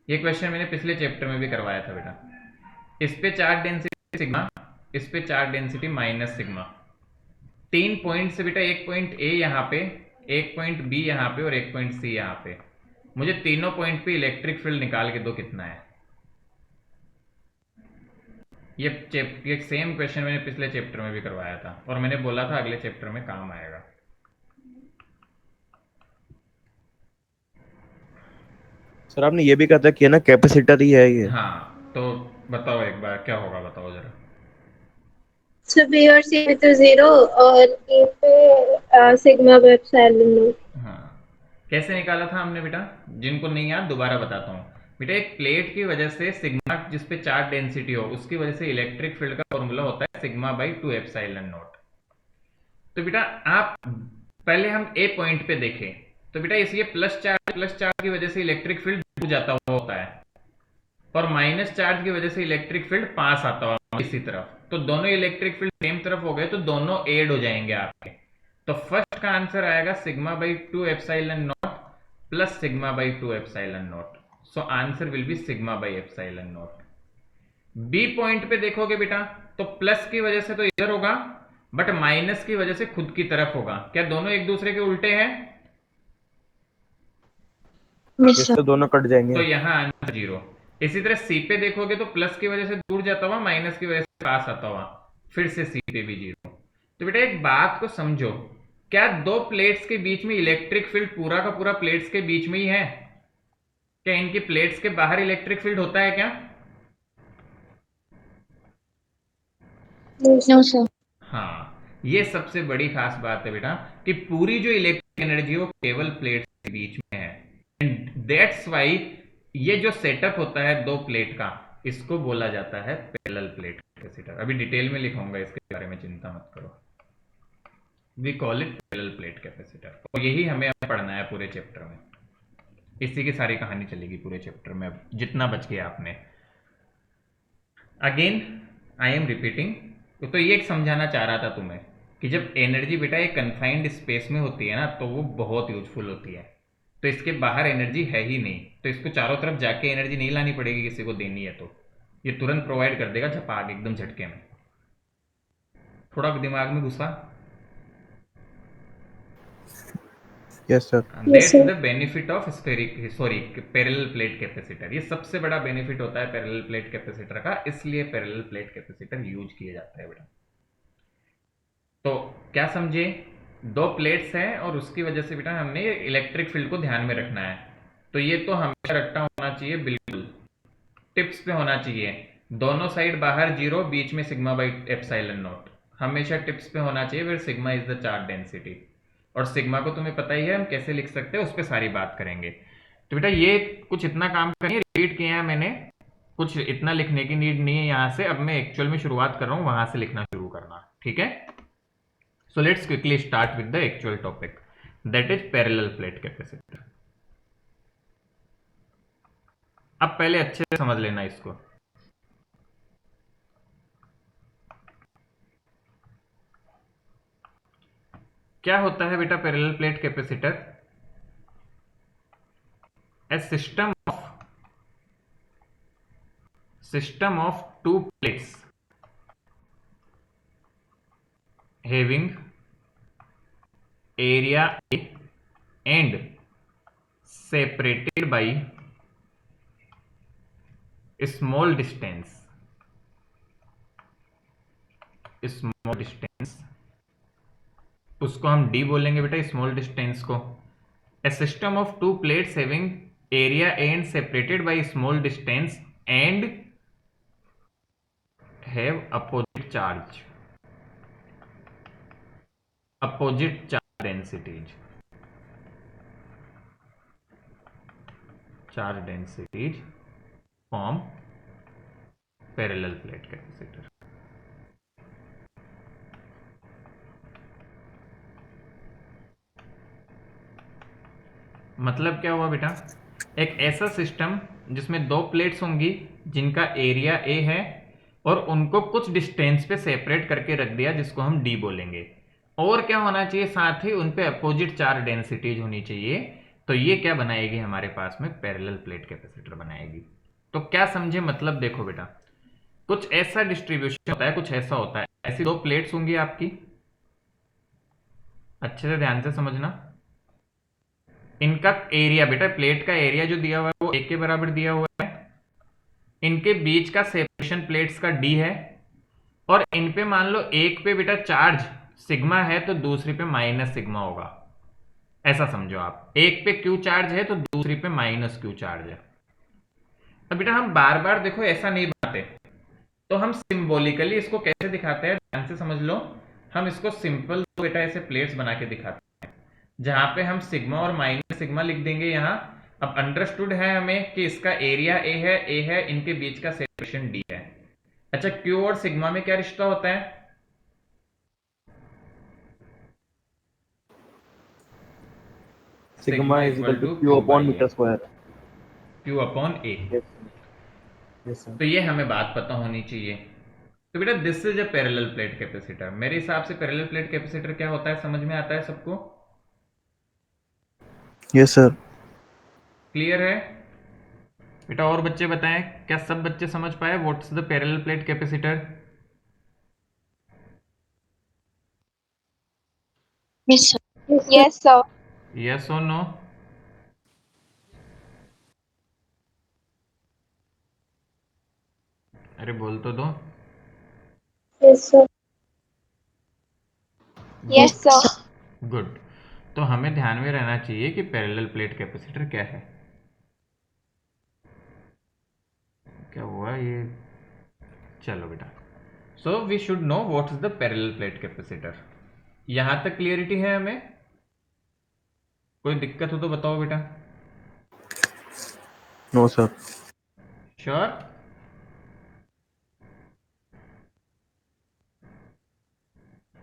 ये क्वेश्चन मैंने पिछले चैप्टर में भी करवाया था बेटा। इस पे चार्ज डेंसिटी सिग्मा, इस पे charge density minus sigma. 3 point से बेटा एक पॉइंट ए यहाँ पे एक पॉइंट बी यहाँ पे और एक पॉइंट सी यहाँ पे। मुझे तीनों पॉइंट पे इलेक्ट्रिक फील्ड निकाल के दो कितना है। ये सेम क्वेश्चन मैंने पिछले चैप्टर में भी करवाया था और मैंने बोला था अगले चैप्टर में काम आएगा। सर आपने ये भी कहा था कि है ना कैपेसिटर ही है ये। हाँ, तो बताओ एक बार क्या होगा, बताओ जरा। So B और C पे तो 0 और A पे सिग्मा बाय एप्सिलॉन नॉट। हाँ, कैसे निकाला था हमने बेटा? जिनको नहीं याद दोबारा बताता हूँ बेटा। एक प्लेट की वजह से सिग्मा, जिस पे चार्ज डेंसिटी हो, उसकी वजह से इलेक्ट्रिक फील्ड का फॉर्मूला होता है सिग्मा बाई 2 एप्सिलॉन नॉट। तो बेटा आप पहले हम ए पॉइंट पे देखें तो बेटा इसलिए प्लस चार्ज की वजह से इलेक्ट्रिक फील्ड दूर जाता हुआ होता है और माइनस चार्ज की वजह से इलेक्ट्रिक फील्ड पास आता हुआ इसी तरफ। तो दोनों इलेक्ट्रिक फील्ड सेम तरफ हो गए तो दोनों एड हो जाएंगे आपके। तो फर्स्ट का आंसर आएगा sigma by 2 epsilon naught plus sigma by 2 epsilon naught. So answer will be sigma by epsilon naught. B point पे देखोगे बेटा तो प्लस की वजह से तो इधर होगा बट माइनस की वजह से खुद की तरफ होगा। क्या दोनों एक दूसरे के उल्टे हैं? Yes sir. तो दोनों कट जाएंगे। तो यहाँ आंसर 0। इसी तरह सी पे देखोगे तो प्लस की वजह से दूर जाता हुआ, माइनस की वजह से पास आता हुआ, फिर से सी पे भी 0। तो बेटा एक बात को समझो, क्या दो प्लेट्स के बीच में इलेक्ट्रिक फील्ड पूरा का पूरा प्लेट्स के बीच में ही है? क्या इनकी प्लेट्स के बाहर इलेक्ट्रिक फील्ड होता है क्या? No sir. हाँ, ये सबसे बड़ी खास बात है बेटा कि पूरी जो इलेक्ट्रिक एनर्जी वो केवल प्लेट्स के बीच में है। एंड दैट्स वाई ये जो सेटअप होता है दो प्लेट का, इसको बोला जाता है पैरेलल प्लेट कैपेसिटर। अभी डिटेल में लिखूंगा इसके बारे में, चिंता मत करो। We call it parallel plate capacitor और यही हमें पढ़ना है पूरे चैप्टर में। इसी की सारी कहानी चलेगी पूरे चैप्टर में, जितना बच गया आपने। Again I am repeating. तो ये एक समझाना चाह रहा था तुम्हें कि जब एनर्जी बेटा एक कन्फाइंड स्पेस में होती है ना तो वो बहुत यूजफुल होती है। तो इसके बाहर एनर्जी है ही नहीं, तो इसको चारों तरफ जाके एनर्जी नहीं लानी पड़ेगी किसी को देनी है, तो ये तुरंत प्रोवाइड कर देगा झपाक, एकदम झटके में। थोड़ा दिमाग में घुसा? Yes sir. That's the benefit of parallel plate capacitor. ये सबसे बड़ा बेनिफिट होता है पैरेलल प्लेट कैपेसिटर का, इसलिए पैरेलल प्लेट कैपेसिटर यूज किया जाता है बेटा। तो क्या समझे? दो प्लेट्स हैं और उसकी वजह से बेटा हमने इलेक्ट्रिक फील्ड को ध्यान में रखना है। तो ये तो हमेशा रट्टा होना चाहिए, बिल्कुल टिप्स पे होना चाहिए। दोनों साइड बाहर 0, बीच में सिग्मा बाई एप्सिलॉन नॉट, हमेशा टिप्स पे होना चाहिए। फिर sigma is the charge density, और सिग्मा को तुम्हें पता ही है हम कैसे लिख सकते हैं, उस पर सारी बात करेंगे। तो बेटा ये कुछ इतना काम करिए, रिपीट किया है मैंने, कुछ इतना लिखने की नीड नहीं है यहाँ से। अब मैं एक्चुअल में शुरुआत कर रहा हूँ, वहां से लिखना शुरू करना, ठीक है? So let's quickly start with the actual topic, that is parallel plate capacitor. अब पहले अच्छे से समझ लेना इसको। क्या होता है बेटा parallel plate capacitor? A system of two plates having area A and separated by small distance उसको हम D बोलेंगे बेटा, स्मॉल डिस्टेंस को। A system of two plates having area A and separated by small distance and have opposite charge densities form parallel plate capacitor। मतलब क्या हुआ बेटा? एक ऐसा सिस्टम जिसमें दो प्लेट्स होंगी जिनका एरिया ए है और उनको कुछ डिस्टेंस पे सेपरेट करके रख दिया, जिसको हम डी बोलेंगे। और क्या होना चाहिए साथ ही? उन पे अपोजिट चार्ज डेंसिटीज होनी चाहिए। तो ये क्या बनाएगी हमारे पास में? पैरेलल प्लेट कैपेसिटर बनाएगी। तो क्या समझे मतलब? देखो बेटा, कुछ ऐसा डिस्ट्रीब्यूशन होता है, कुछ ऐसा होता है। ऐसी दो प्लेट्स होंगी आपकी, अच्छे से ध्यान से समझना। इनका एरिया बेटा, प्लेट का एरिया जो दिया हुआ है वो 1 के बराबर दिया हुआ है, इनके बीच का सेपरेशन प्लेट्स का d है, और इन पे मान लो एक पे बेटा चार्ज सिग्मा है तो दूसरी पे माइनस सिग्मा होगा, ऐसा समझो आप। एक पे क्यू चार्ज है तो दूसरी पे माइनस क्यू चार्ज है। अब बेटा हम बार बार देखो ऐसा नहीं बनाते, तो हम सिंबॉलिकली इसको कैसे दिखाते हैं, ध्यान से समझ लो। हम इसको सिंपल बेटा ऐसे प्लेट्स बना के दिखाते हैं, जहां पे हम सिग्मा और माइनस सिग्मा लिख देंगे यहाँ। अब अंडरस्टूड है हमें कि इसका एरिया ए है, इनके बीच का सेपरेशन डी है। अच्छा, क्यू और सिग्मा में क्या रिश्ता होता है? Sigma is equal to Q Q by upon A, metre square. Q upon A। Yes sir. तो ये हमें बात पता होनी चाहिए। तो बेटा this is a parallel plate capacitor. मेरे हिसाब से पैरेलल प्लेट कैपेसिटर क्या होता है, समझ में आता है सबको? Yes sir. क्लियर है बेटा? और बच्चे बताएं, क्या सब बच्चे समझ पाए what's the parallel plate capacitor? Yes, sir. Yes, sir. Yes और नो? अरे बोल तो दो। Yes, sir. Yes, Yes, sir. Good. तो हमें ध्यान में रहना चाहिए कि पैरेलल प्लेट कैपेसिटर क्या है। क्या हुआ ये? चलो बेटा, so we should know what is the parallel plate capacitor. यहां तक क्लियरिटी है हमें? कोई दिक्कत हो तो बताओ बेटा। No sir. श्योर?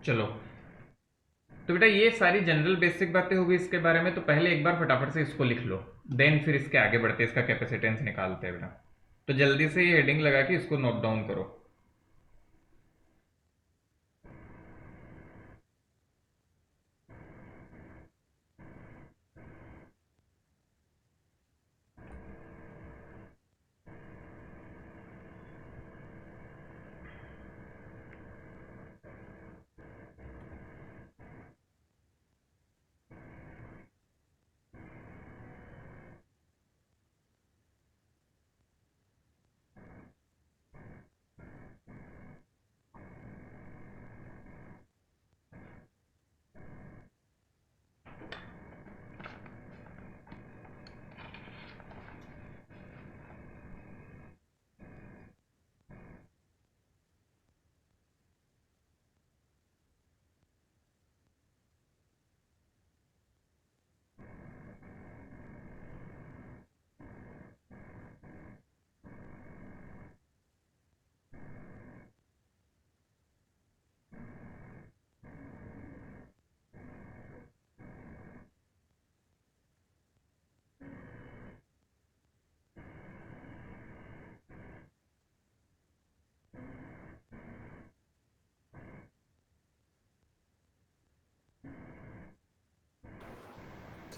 चलो, तो बेटा ये सारी जनरल बेसिक बातें हो गई इसके बारे में। तो पहले एक बार फटाफट से इसको लिख लो, देन फिर इसके आगे बढ़ते इसका कैपेसिटेंस निकालते हैं बेटा। तो जल्दी से ये हेडिंग लगा के इसको नोट डाउन करो।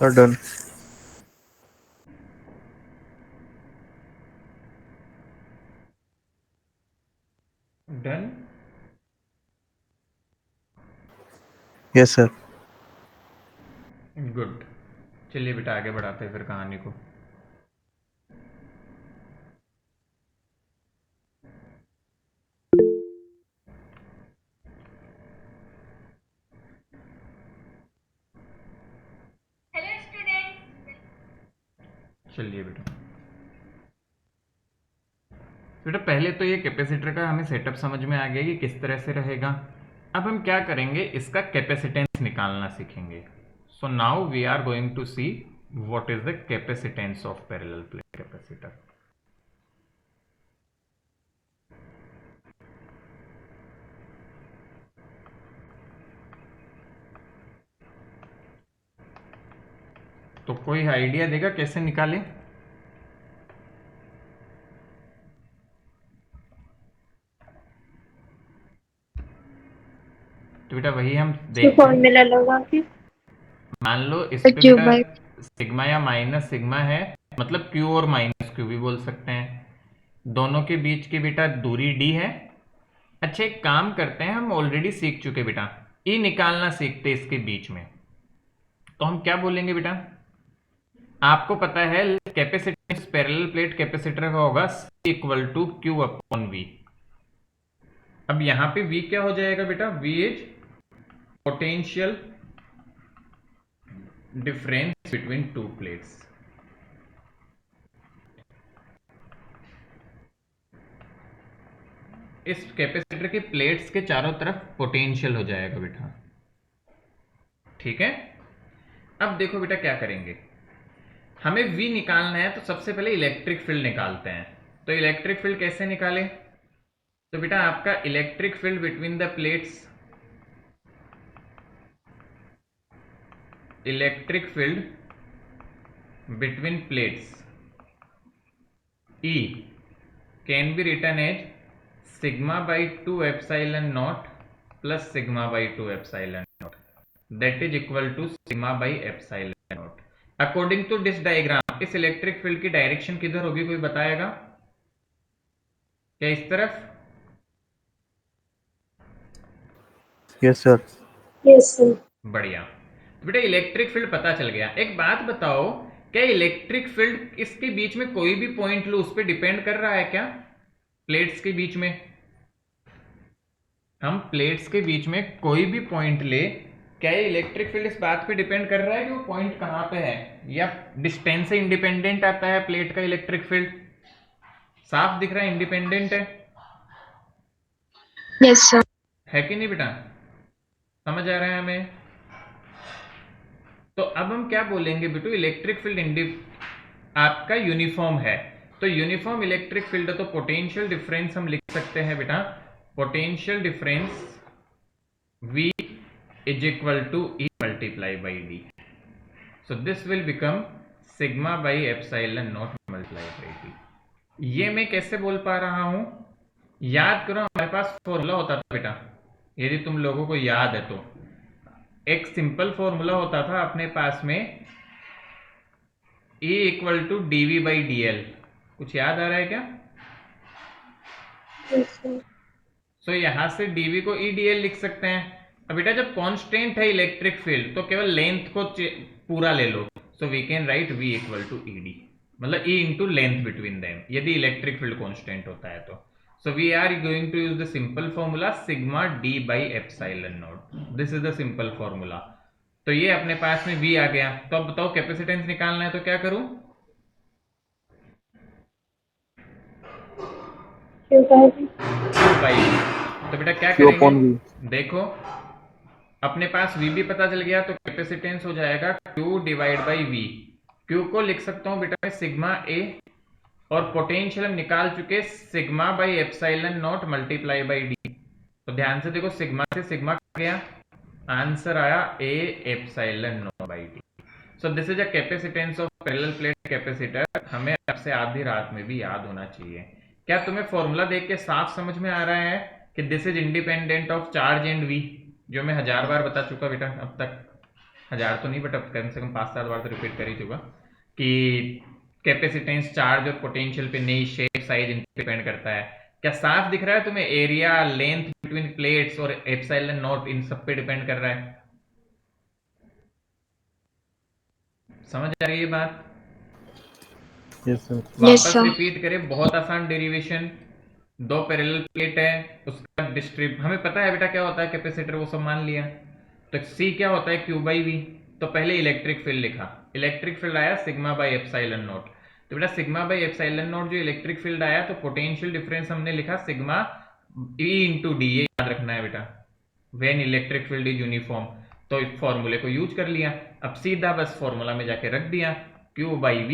Sir done. Done? Yes sir. Good. चलिए बेटा आगे बढ़ाते हैं फिर कहानी को। चलिए बेटा, बेटा पहले तो ये कैपेसिटर का हमें सेटअप समझ में आ गया कि किस तरह से रहेगा। अब हम क्या करेंगे, इसका कैपेसिटेंस निकालना सीखेंगे। So now we are going to see what is the capacitance of parallel plate capacitor. तो कोई आइडिया देगा कैसे निकालें? तो बेटा वही हम तो देखते हैं। फॉर्मूला लगा के मान लो इस पे Q बेटा by सिग्मा या माइनस सिग्मा है, मतलब क्यू और माइनस क्यू भी बोल सकते हैं। दोनों के बीच की बेटा दूरी डी है। अच्छा एक काम करते हैं, हम ऑलरेडी सीख चुके बेटा, ई निकालना सीखते इसके बीच में। तो हम क्या बोलेंगे बेटा, आपको पता है कैपेसिटेंस पैरेलल प्लेट कैपेसिटर का होगा C equal to Q upon V. अब यहां पे V क्या हो जाएगा बेटा? V is potential difference between two plates. इस कैपेसिटर की प्लेट्स के चारों तरफ पोटेंशियल हो जाएगा बेटा, ठीक है। अब देखो बेटा क्या करेंगे, हमें V निकालना है, तो सबसे पहले इलेक्ट्रिक फील्ड निकालते हैं। तो इलेक्ट्रिक फील्ड कैसे निकालें? तो बेटा आपका electric field between the plates, electric field between plates E can be written as sigma by 2 epsilon naught plus sigma by 2 epsilon naught, that is equal to sigma by epsilon naught. According to this diagram इस electric field की direction किधर होगी, कोई बताएगा? क्या इस तरफ? Yes sir. Yes sir. बढ़िया। तो बेटा इलेक्ट्रिक फील्ड पता चल गया। एक बात बताओ, क्या इलेक्ट्रिक फील्ड इसके बीच में कोई भी पॉइंट लो उस पर डिपेंड कर रहा है क्या? प्लेट्स के बीच में, हम प्लेट्स के बीच में कोई भी पॉइंट ले, क्या ये इलेक्ट्रिक फील्ड इस बात पे डिपेंड कर रहा है कि वो पॉइंट कहां पे है, या डिस्टेंस से इंडिपेंडेंट आता है प्लेट का इलेक्ट्रिक फील्ड? साफ दिख रहा है इंडिपेंडेंट है, यस सर। है कि नहीं बेटा? समझ आ रहा है हमें? तो अब हम क्या बोलेंगे बेटू, इलेक्ट्रिक फील्ड आपका यूनिफॉर्म है, तो यूनिफॉर्म इलेक्ट्रिक फील्ड है, तो पोटेंशियल डिफरेंस हम लिख सकते हैं बेटा, potential difference V is equal to E multiply by D. So this will become sigma by epsilon naught multiply by D. ये मैं कैसे बोल पा रहा हूं? याद करो हमारे पास फॉर्मूला होता था बेटा, यदि तुम लोगों को याद है तो एक सिंपल फॉर्मूला होता था अपने पास में, E equal to dV by dl। कुछ याद आ रहा है क्या? Yes sir. सो यहां से dV को E dl लिख सकते हैं। अब बेटा जब कांस्टेंट है इलेक्ट्रिक फील्ड तो केवल लेंथ को पूरा ले लो, so we can write V equal to E D, मतलब E into length between them, यदि इलेक्ट्रिक फील्ड कांस्टेंट होता है तो। So we are going to use the simple formula sigma D by epsilon naught, this is the simple formula. तो ये अपने पास में V आ गया। तो अब बताओ कैपेसिटेंस निकालना है तो क्या करूं? क्यों कहा जी? Q by V। तो बेटा क्या Q upon करेंगे, V। देखो अपने पास V भी पता चल गया, तो कैपेसिटेंस हो जाएगा Q divide by V। Q को लिख सकता हूं बेटा मैं सिग्मा A, और पोटेंशियल हम निकाल चुके sigma by epsilon not multiply by D. तो ध्यान से देखो सिग्मा से सिग्मा गया, आंसर आया A epsilon naught by D. So this is a capacitance of parallel plate capacitor. हमें आपसे आधी रात में भी याद होना चाहिए। क्या तुम्हें फॉर्मूला देख के साफ समझ में आ रहा है कि this is independent of charge and V, जो मैं 1000 बार बता चुका बेटा अब तक, 1000 तो नहीं बट अब कम से कम 5-7 बार तो रिपीट कर ही चुका कि कैपेसिटेंस चार्ज और पोटेंशियल पे नहीं, शेप साइज इन पे डिपेंड करता है। क्या साफ दिख रहा है तुम्हें? एरिया, लेंथ बिटवीन प्लेट्स और एप्सिलॉन नॉट इन सब पे डिपेंड कर रहा है। समझ आ रही है बात? Yes sir. यस वापस सर। रिपीट करें, बहुत आसान डेरिवेशन। दो पैरेलल प्लेट है, उसका हमें पता है बेटा क्या होता है कैपेसिटर, वो सब मान लिया। तो C क्या होता है? Q by V। तो पहले इलेक्ट्रिक फील्ड लिखा, इलेक्ट्रिक फील्ड आया सिग्मा बाई एप्सिलॉन नॉट। तो बेटा सिग्मा बाई एप्सिलॉन नॉट जो इलेक्ट्रिक फील्ड आया, तो पोटेंशियल डिफरेंस हमने लिखा सिग्मा E इंटू डी, ये याद रखना है बेटा, when electric field is uniform. तो इस फॉर्मूले को यूज कर लिया, अब सीधा बस फॉर्मूला में जाके रख दिया, Q बाई V,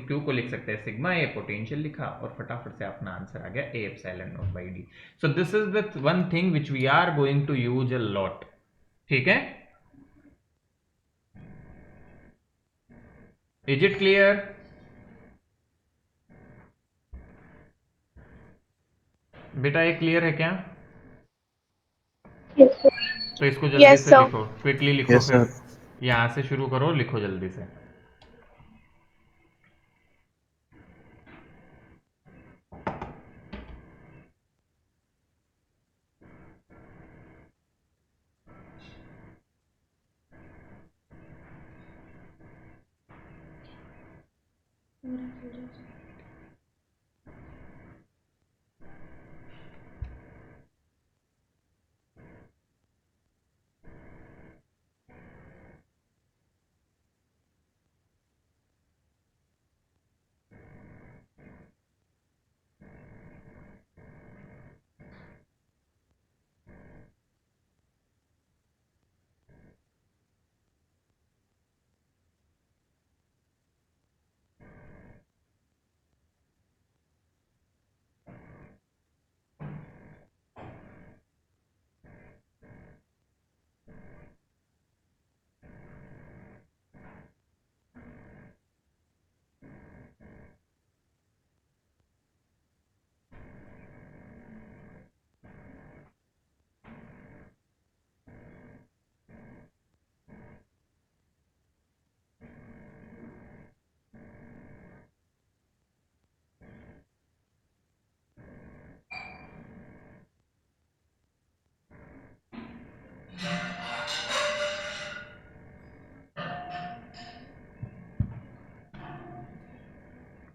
Q को लिख सकते हैं सिग्मा A, पोटेंशियल लिखा और फटाफट से अपना आंसर आ गया A epsilon naught by D. So this is the one thing which we are going to use a lot, ठीक है? Is it clear? बेटा ये क्लियर है क्या? Yes sir. तो इसको जल्दी यस से सर। लिखो, क्विकली लिखो, यस फिर सर। यहां से शुरू करो, लिखो जल्दी से।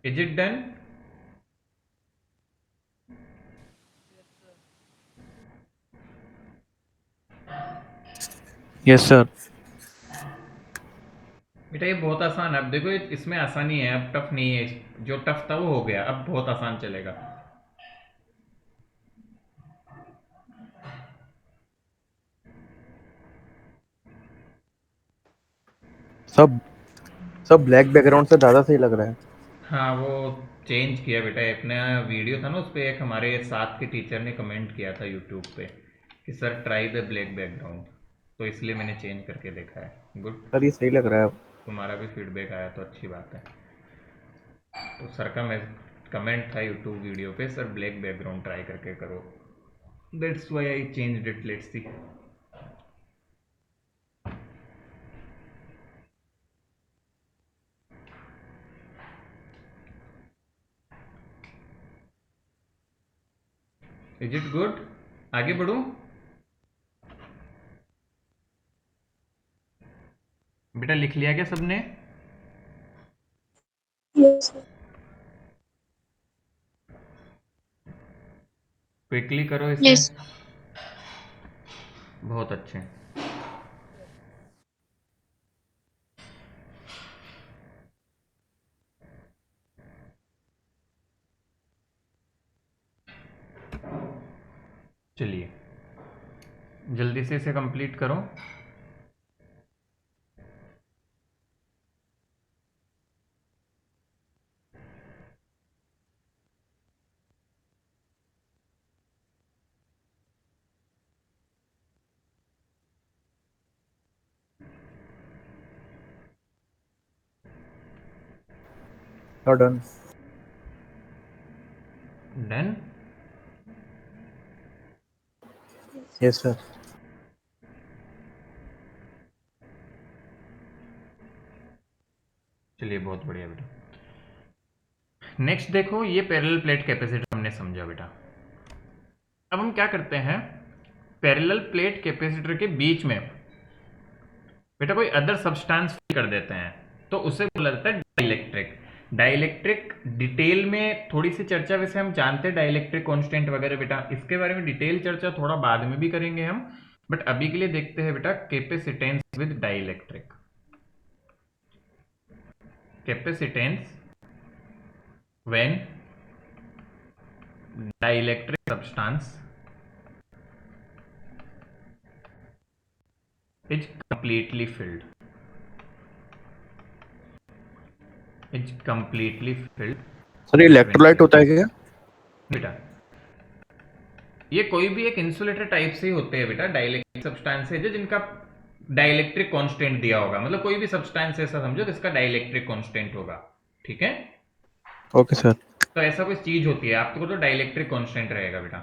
Is it done? Yes sir. बेटा ये बहुत आसान है। अब देखो इसमें आसानी है, अब टफ नहीं है। जो टफ था वो हो गया, अब बहुत आसान चलेगा। सब सब ब्लैक बैकग्राउंड से ज़्यादा सही लग रहा है। हाँ वो चेंज किया बेटा, अपना वीडियो था ना, उस पर एक हमारे साथ के टीचर ने कमेंट किया था यूट्यूब पे कि sir try the black background, तो इसलिए मैंने चेंज करके देखा है। गुड, सर ये सही लग रहा है अब। तुम्हारा भी फीडबैक आया तो अच्छी बात है। तो सर का कमेंट था यूट्यूब वीडियो पे, सर ब्लैक बैकग्राउंड ट्राई करके करो, that's why I changed it. Let's see. Is it good? आगे बढ़ूं? बेटा लिख लिया क्या सबने? Yes sir. क्विकली करो इसे। यस। बहुत अच्छे। चलिए जल्दी से इसे कंप्लीट करो। डन। डन। Yes sir. चलिए बहुत बढ़िया बेटा। नेक्स्ट देखो, ये पैरेलल प्लेट कैपेसिटर हमने समझा बेटा। अब हम क्या करते हैं, पैरेलल प्लेट कैपेसिटर के बीच में बेटा कोई अदर सब्सटेंस कर देते हैं, तो उसे बोला जाता है डाइलेक्ट्रिक। डाइलेक्ट्रिक डिटेल में थोड़ी सी चर्चा वैसे हम जानते हैं, डाइलेक्ट्रिक कांस्टेंट वगैरह बेटा, इसके बारे में डिटेल चर्चा थोड़ा बाद में भी करेंगे हम, बट अभी के लिए देखते हैं बेटा capacitance with dielectric. Capacitance when dielectric substance is completely filled, is completely filled sir ये with इलेक्ट्रोलाइट होता है क्या? बेटा ये कोई भी एक इंसुलेटर टाइप से ही होते हैं बेटा। डाइलेक्ट्रिक सब्सटेंस है जिनका डाइलेक्ट्रिक कांस्टेंट दिया होगा, मतलब कोई भी सब्सटेंस ऐसा समझो जिसका डाइलेक्ट्रिक कांस्टेंट होगा, ठीक है। Okay sir. तो ऐसा कोई चीज होती है, आपको तो डाइलेक्ट्रिक कांस्टेंट रहेगा बेटा।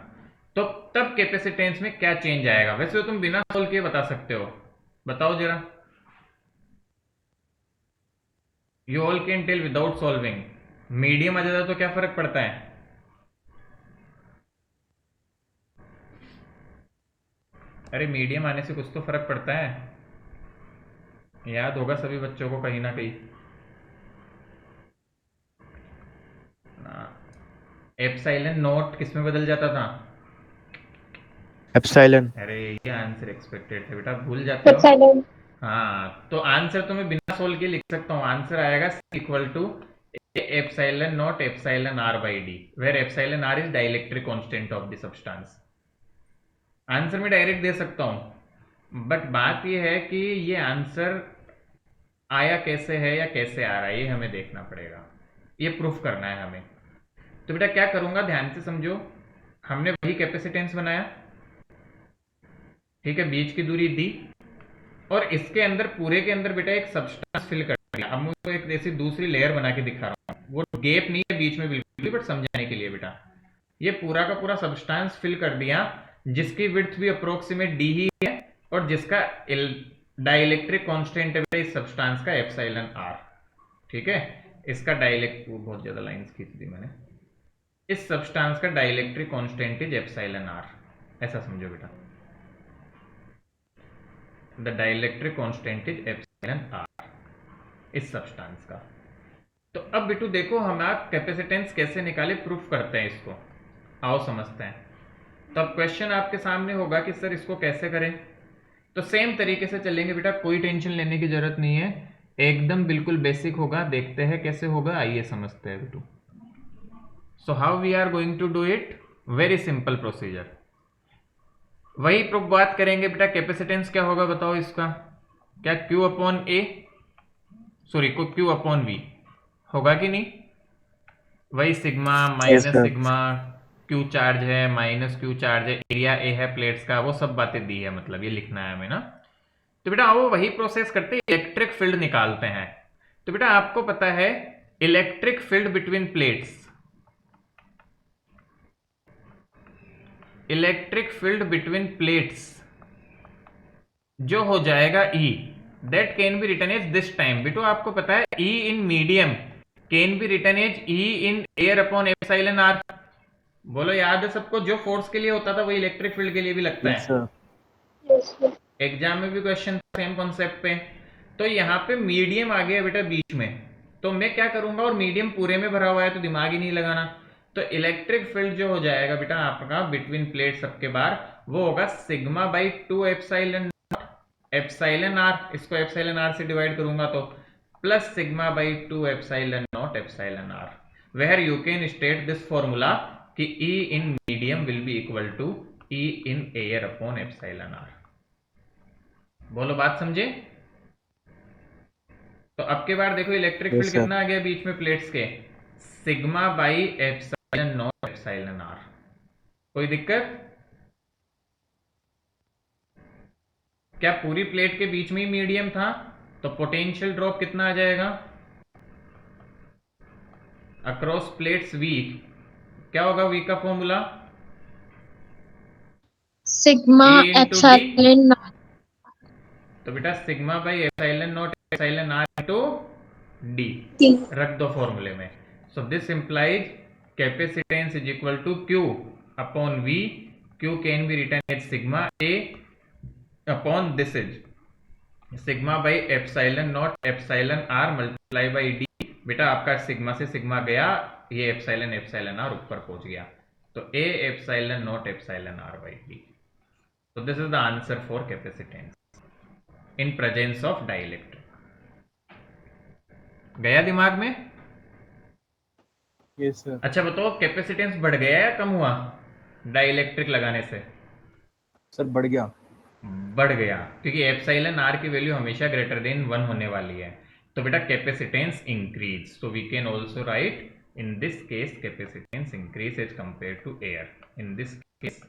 तो तब कैपेसिटेंस में क्या चेंज आएगा? वैसे तो तुम बिना सोल्व किए बता सकते हो, बताओ जरा। You all can tell without solving. Medium आ जाता तो क्या फर्क पड़ता है? अरे मीडियम आने से कुछ तो फर्क पड़ता है, याद होगा सभी बच्चों को कहीं ना कहीं। एप्सिलॉन नॉट किस में बदल जाता था? एप्सिलॉन। अरे ये आंसर एक्सपेक्टेड थे बेटा, भूल जाते हो। एप्सिलॉन। हाँ, तो आंसर तो मैं बिना सोल्व के लिख सकता हूँ। आंसर आएगा equal to epsilon naught epsilon are by D, where epsilon R is dielectric constant of the substance. Answer मैं डायरेक्ट दे सकता हूँ, बट बात यह है कि ये आंसर आया कैसे है या कैसे आ रहा है, ये हमें देखना पड़ेगा, ये प्रूफ करना है हमें। तो बेटा क्या करूंगा, ध्यान से समझो। हमने वही कैपेसिटेंस बनाया, ठीक है, बीच की दूरी दी, और इसके अंदर पूरे के अंदर बेटा एक सब्सटेंस फिल कर दिया। अब मुझे एक ऐसी दूसरी लेयर बना के दिखा रहा हूँ, वो गैप नहीं है बीच में बिल्कुल, बट समझाने के लिए बेटा, ये पूरा का पूरा सब्सटेंस फिल कर दिया, जिसकी विड्थ भी अप्रोक्सीमेट डी ही है, और जिसका डाइलेक्ट्रिक कांस्टेंट है बेटा इस सब्सटेंस का एप्सिलॉन आर। ठीक है, इसका डाइलेक्ट, बहुत ज्यादा लाइंस खींच दी मैंने। इस सब्सटेंस का dielectric constant is epsilon R, ऐसा समझो बेटा। The dielectric constant is epsilon R इस सब्सटेंस का। तो अब बिटू देखो, हम आप कैपेसिटेंस कैसे निकाले, प्रूफ करते हैं इसको, आओ समझते हैं। तो अब क्वेश्चन आपके सामने होगा कि सर इसको कैसे करें। तो सेम तरीके से चलेंगे बेटा, कोई टेंशन लेने की जरूरत नहीं है, एकदम बिल्कुल बेसिक होगा। देखते हैं कैसे होगा, आइए समझते हैं बेटू। So how we are going to do it, very simple procedure. वही बात करेंगे बेटा, कैपेसिटेंस क्या होगा बताओ इसका, क्या Q अपॉन ए, सॉरी को Q अपॉन वी होगा कि नहीं? वही sigma yes minus sir. Sigma, Q charge है माइनस क्यू चार्ज है, एरिया ए है प्लेट्स का, वो सब बातें दी है, मतलब ये लिखना है हमें ना। तो बेटा आओ वही प्रोसेस करते हैं, इलेक्ट्रिक फील्ड निकालते हैं। तो बेटा आपको पता है electric field between plates, electric field between plates जो हो जाएगा E, that can be written as this time. बेटो आपको पता है E in medium can be written as E in air upon epsilon r. बोलो याद है सबको, जो फोर्स के लिए होता था वही इलेक्ट्रिक फील्ड के लिए भी लगता यस है। सर। Yes sir. एग्जाम में भी क्वेश्चन सेम कॉन्सेप्ट पे। तो यहाँ पे मीडियम आ गया बेटा बीच में, तो मैं क्या करूंगा, और मीडियम पूरे में भरा हुआ है तो दिमाग ही नहीं लगाना। तो इलेक्ट्रिक फील्ड जो हो जाएगा बेटा आपका बिटवीन प्लेट सबके बार, वो होगा sigma by 2 epsilon epsilon r, इसको एप्सिलॉन आर से डिवाइड करूंगा तो plus sigma by 2 epsilon naught epsilon r, where you can state this formula कि E in medium will be equal to E in air upon epsilon r. बोलो बात समझे। तो अब के बार देखो इलेक्ट्रिक यस फील्ड सर। कितना आ गया बीच में प्लेट्स के, sigma by epsilon naught epsilon r. कोई दिक्कत? क्या पूरी प्लेट के बीच में ही मीडियम था, तो पोटेंशियल ड्रॉप कितना आ जाएगा अक्रॉस प्लेट्स V, क्या होगा V का formula, sigma E into d. Epsilon. तो बेटा sigma by epsilon naught epsilon r into d, t. रख दो फॉर्मूले में। So this implies capacitance is equal to Q upon V, Q can be written as sigma A upon this is sigma by epsilon naught epsilon r multiply by d. बेटा आपका sigma से sigma गया, ये epsilon epsilon are ऊपर पहुंच गया, तो A epsilon naught epsilon are by d. So this is the answer for capacitance in presence of dielectric। गया दिमाग में? Yes sir. अच्छा बताओ कैपेसिटेंस बढ़ गया या कम हुआ डाइलेक्ट्रिक लगाने से? सर बढ़ गया। बढ़ गया, क्योंकि एप्सिलॉन आर की वैल्यू हमेशा ग्रेटर देन 1 होने वाली है। तो बेटा capacitance increase, so we can also write in this case capacitance increase as compare to air. In this case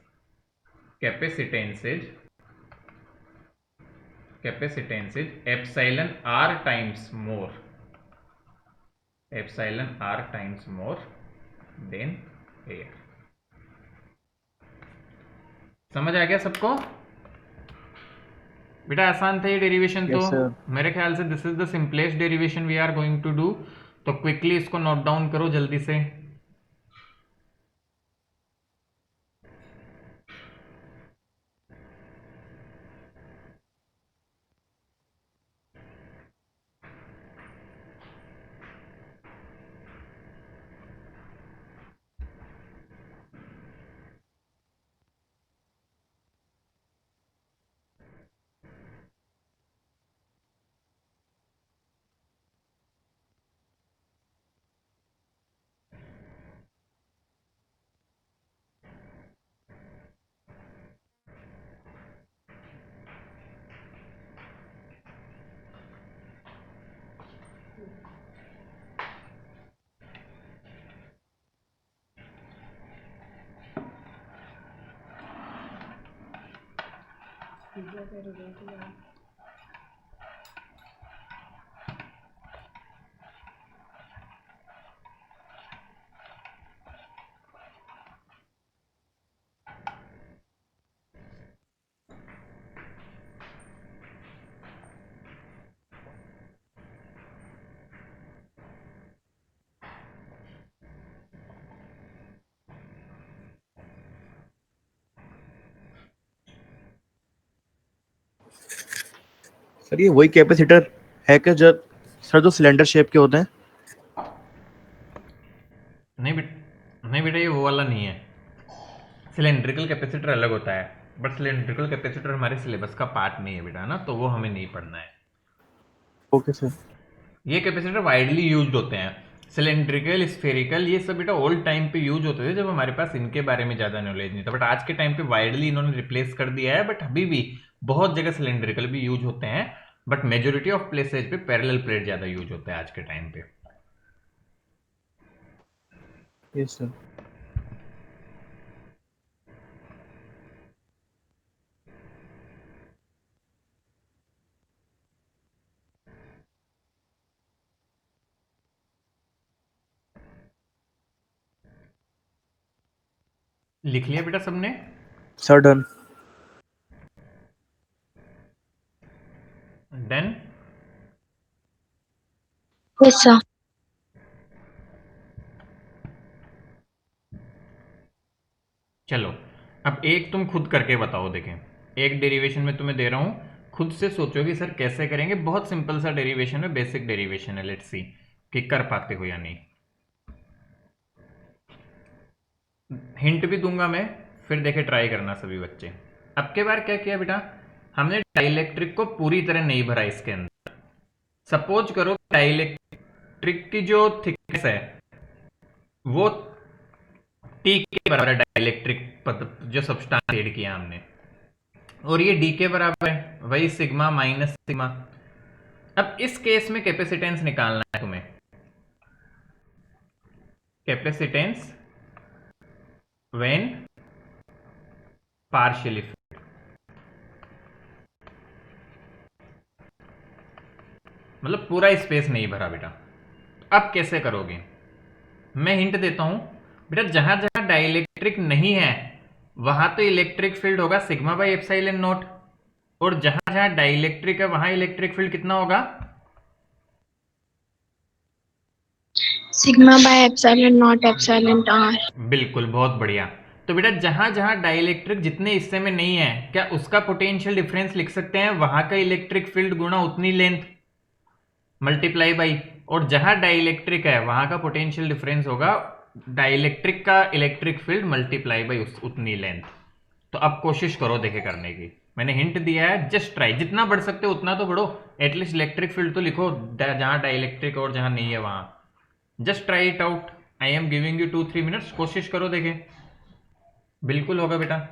capacitance is epsilon r times more, epsilon r times more than air। समझ आ गया सबको? बेटा आसान था ये derivation तो, yes sir. मेरे ख्याल से this is the simplest derivation we are going to do. तो क्विकली इसको नोट डाउन करो जल्दी से। सर ये वही कैपेसिटर है क्या जब सर जो सिलेंडर शेप के होते हैं? नहीं बेटा, ये वो वाला नहीं है। सिलेंड्रिकल कैपेसिटर अलग होता है, बट सिलेंड्रिकल कैपेसिटर हमारे सिलेबस का पार्ट नहीं है बेटा ना, तो वो हमें नहीं पढ़ना है। Okay sir. ये कैपेसिटर वाइडली यूज्ड होते हैं। सिलेंड्रिकल, स्फेरिकल, ये सब बेटा ओल्ड टाइम पे यूज होते थे जब हमारे पास इनके बारे में ज़्यादा नॉलेज नहीं था, बट आज के टाइम पे वाइडली इन्होंने रिप्लेस कर दिया है। बट अभी भी बहुत जगह सिलेंड्रिकल भी यूज होते हैं, बट मेजोरिटी ऑफ प्लेसेज पे पैरेलल प्लेट ज़्यादा यूज होता है आज के टाइम पे। Yes sir. लिख लिया बेटा सबने? Sir done. Done. Yes sir. चलो, अब एक तुम खुद करके बताओ। देखें, एक डेरिवेशन में तुम्हें दे रहा हूं, खुद से सोचो कि सर कैसे करेंगे। बहुत सिंपल सा डेरिवेशन है, बेसिक डेरिवेशन है। लेट्स सी कि कर पाते हो या नहीं। हिंट भी दूंगा मैं, फिर देखे ट्राई करना सभी बच्चे। अब के बार क्या किया बेटा, हमने डाइलेक्ट्रिक को पूरी तरह नहीं भरा इसके अंदर। सपोज करो डाइलेक्ट्रिक की जो थिकनेस है वो टी के बराबर है, डाइलेक्ट्रिक जो सब्सटेंस ऐड किया हमने, और ये डी के बराबर है, वही सिग्मा माइनस सिग्मा। अब इस केस में कैपेसिटेंस निकालना है तुम्हें। कैपेसिटेंस व्हेन पार्शियली, मतलब पूरा स्पेस नहीं भरा बेटा। अब कैसे करोगे, मैं हिंट देता हूं बेटा। जहां जहां डाइलेक्ट्रिक नहीं है वहां तो इलेक्ट्रिक फील्ड होगा सिग्मा बाई एप्सिलॉन नॉट, और जहां जहां डाइलेक्ट्रिक है वहां इलेक्ट्रिक फील्ड कितना होगा? Sigma by epsilon naught epsilon r. बिल्कुल, बहुत बढ़िया। तो बेटा जहां जहां डाइलेक्ट्रिक जितने हिस्से में नहीं है, क्या उसका पोटेंशियल डिफरेंस लिख सकते हैं? वहां का इलेक्ट्रिक फील्ड गुणा उतनी लेंथ मल्टीप्लाई बाई, और जहां डाइलेक्ट्रिक है वहां का पोटेंशियल डिफरेंस होगा डाइलेक्ट्रिक का इलेक्ट्रिक फील्ड मल्टीप्लाई बाई उतनी लेंथ। तो अब कोशिश करो देखे करने की। मैंने हिंट दिया है, जस्ट ट्राई, जितना बढ़ सकते हो उतना तो बढ़ो। एटलीस्ट इलेक्ट्रिक फील्ड तो लिखो जहां डाइलेक्ट्रिक और जहां नहीं है वहां। Just try it out. I am giving you 2-3 minutes, कोशिश करो देखे। बिल्कुल होगा बेटा।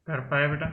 कर पाए बेटा?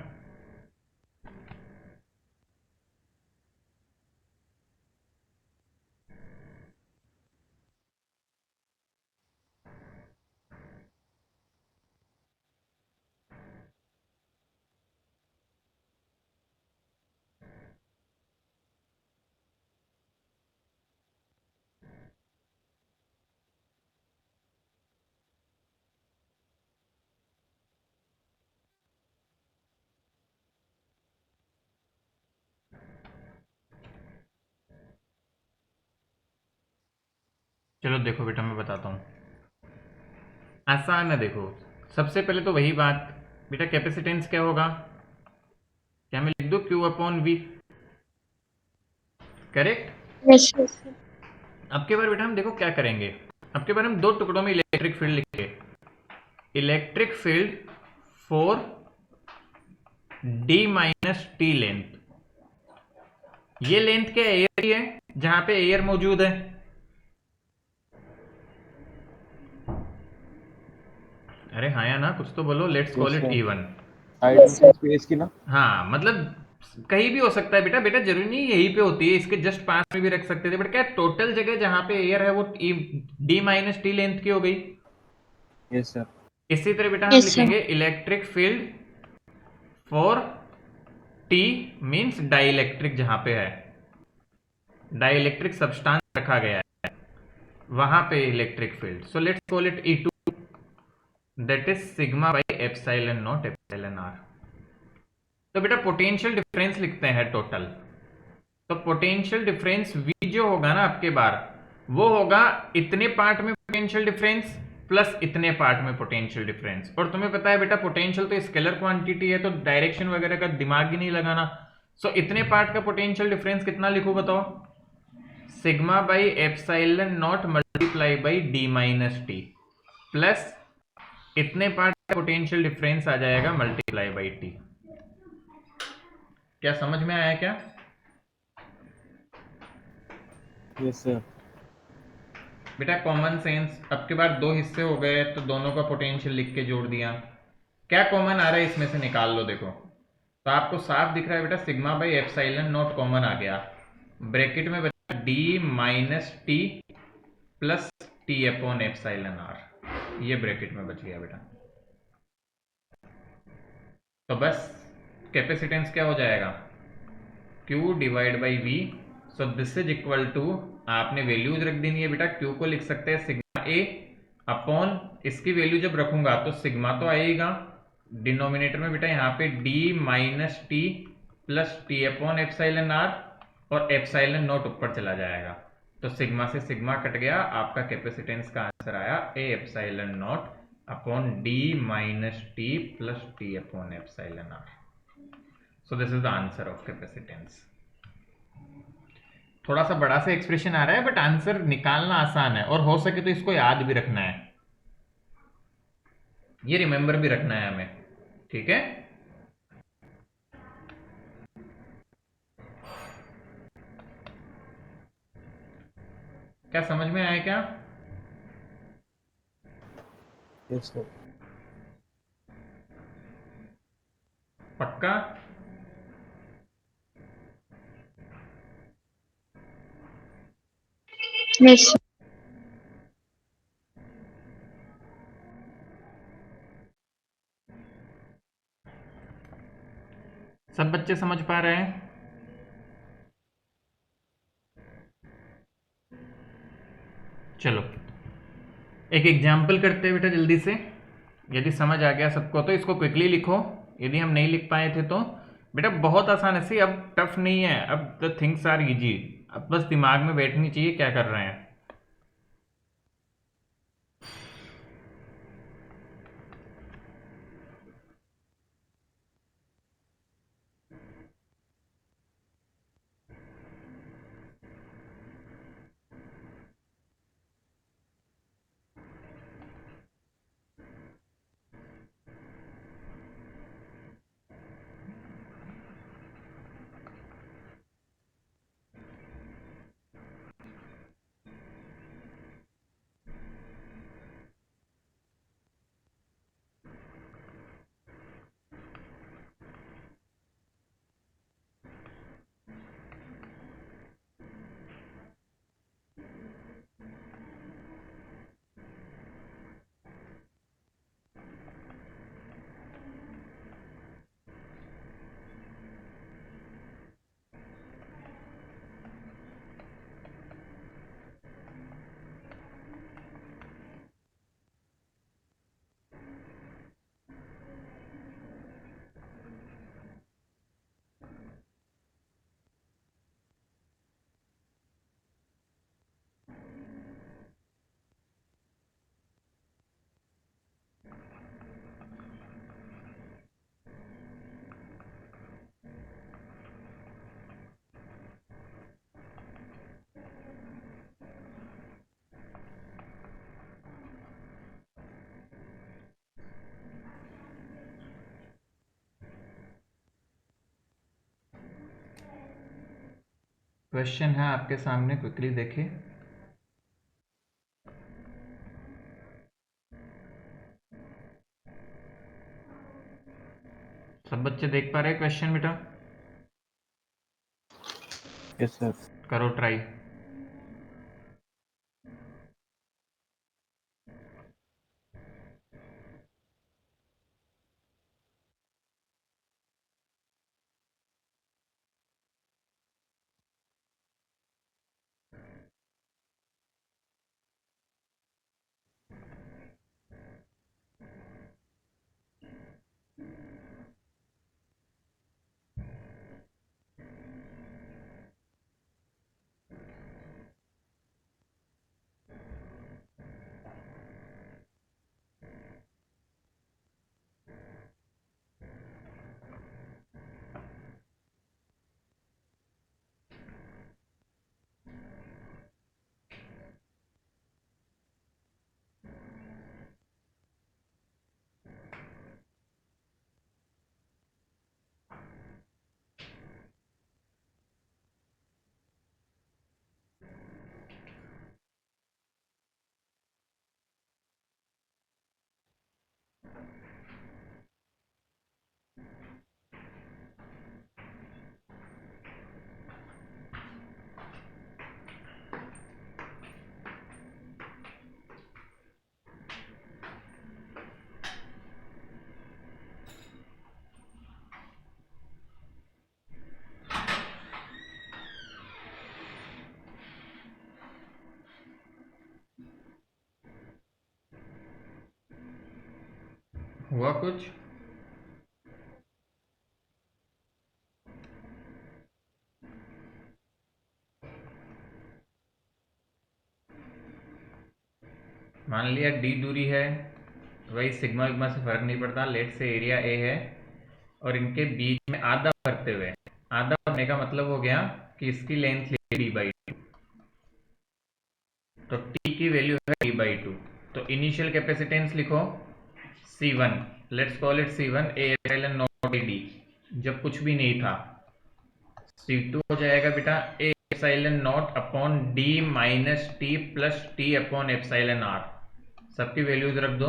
चलो देखो बेटा, मैं बताता हूँ, आसान है। देखो, सबसे पहले तो वही बात बेटा, कैपेसिटेंस क्या होगा? क्या मैं लिख दूँ Q upon V? Correct. Yes yes sir. अब के बार बेटा हम देखो क्या करेंगे। अब के बार हम दो टुकड़ों में इलेक्ट्रिक फील्ड लिखेंगे। Electric field for D minus T length. ये लेंथ क्या है? एयर की है, जहां पे एयर मौजूद है। अरे हाँ या ना, कुछ तो बोलो। Let's call yes it sir. E1। Side में यस से सर। स्पेस की ना। हाँ मतलब कहीं भी हो सकता है बेटा। बेटा जरूरी नहीं यहीं पे होती है, इसके जस्ट पास में भी रख सकते थे। बट क्या टोटल जगह जहां पे एयर है वो डी माइनस टी लेंथ की हो गई। Yes sir. इसी तरह बेटा हम यस सर। लिखेंगे electric field for T means dielectric, जहां पे है डाइलेक्ट्रिक सब्सटेंस रखा गया है वहां पे electric field. So let's call it E2, that is sigma by epsilon naught epsilon r. तो बेटा पोटेंशियल डिफरेंस लिखते हैं टोटल। तो पोटेंशियल डिफरेंस V जो होगा ना आपके बार, वो होगा इतने पार्ट में पोटेंशियल डिफरेंस प्लस इतने पार्ट में पोटेंशियल डिफरेंस। और तुम्हें पता है बेटा पोटेंशियल तो स्केलर क्वांटिटी है, तो डायरेक्शन वगैरह का दिमाग ही नहीं लगाना। सो इतने पार्ट का पोटेंशियल डिफरेंस कितना लिखूं बताओ? Sigma by epsilon not multiply by D minus T plus इतने पार्ट का पोटेंशियल डिफरेंस आ जाएगा मल्टीप्लाई बाई टी। क्या समझ में आया क्या? Yes sir. बेटा कॉमन सेंस। अब के बाद दो हिस्से हो गए तो दोनों का पोटेंशियल लिख के जोड़ दिया। क्या कॉमन आ रहा है इसमें से निकाल लो। देखो तो आपको साफ दिख रहा है बेटा, sigma by epsilon naught common आ गया। ब्रैकेट में बचा D minus T plus T upon epsilon R. ये ब्रैकेट में बच गया बेटा। तो बस कैपेसिटेंस क्या हो जाएगा? Q divide by V। So this is equal to, आपने वैल्यूज रख देनी है बेटा। Q को लिख सकते हैं सिग्मा A अपॉन, इसकी वैल्यू जब रखूंगा तो सिग्मा तो आएगा डिनोमिनेटर में बेटा, यहाँ पे D minus T plus T upon epsilon r, और एप्सिलॉन नॉट ऊपर चला जाएगा। तो सिग्मा से सिग्मा कट गया, आपका कैपेसिटेंस का आंसर आया A epsilon naught upon D minus T plus T upon epsilon r. So this is the answer of capacitance. थोड़ा सा बड़ा सा एक्सप्रेशन आ रहा है बट आंसर निकालना आसान है, और हो सके तो इसको याद भी रखना है, ये रिमेंबर भी रखना है हमें। ठीक है? क्या समझ में आया क्या? Yes sir. पक्का? यस सब बच्चे समझ पा रहे हैं? चलो एक एग्जाम्पल करते हैं बेटा जल्दी से। यदि समझ आ गया सबको तो इसको क्विकली लिखो, यदि हम नहीं लिख पाए थे तो। बेटा बहुत आसान है, सी अब टफ नहीं है, अब द थिंग्स आर इजी। अब बस दिमाग में बैठनी चाहिए क्या कर रहे हैं। क्वेश्चन है आपके सामने, क्विकली देखिए। सब बच्चे देख पा रहे हैं क्वेश्चन बेटा? Yes sir. करो ट्राई। हुआ कुछ? मान लिया डी दूरी है, वही सिग्मा विग्मा से फर्क नहीं पड़ता। लेट से एरिया ए है और इनके बीच में आधा भरते हुए, आधा भरने का मतलब हो गया कि इसकी लेंथ डी बाई टू, तो टी की वैल्यू है डी बाई टू। तो इनिशियल कैपेसिटेंस लिखो C1, let's call it C1 A epsilon naught d, जब कुछ भी नहीं था। C2 हो जाएगा बेटा A epsilon naught upon d minus T plus T upon epsilon r. सबकी वैल्यूज रख दो।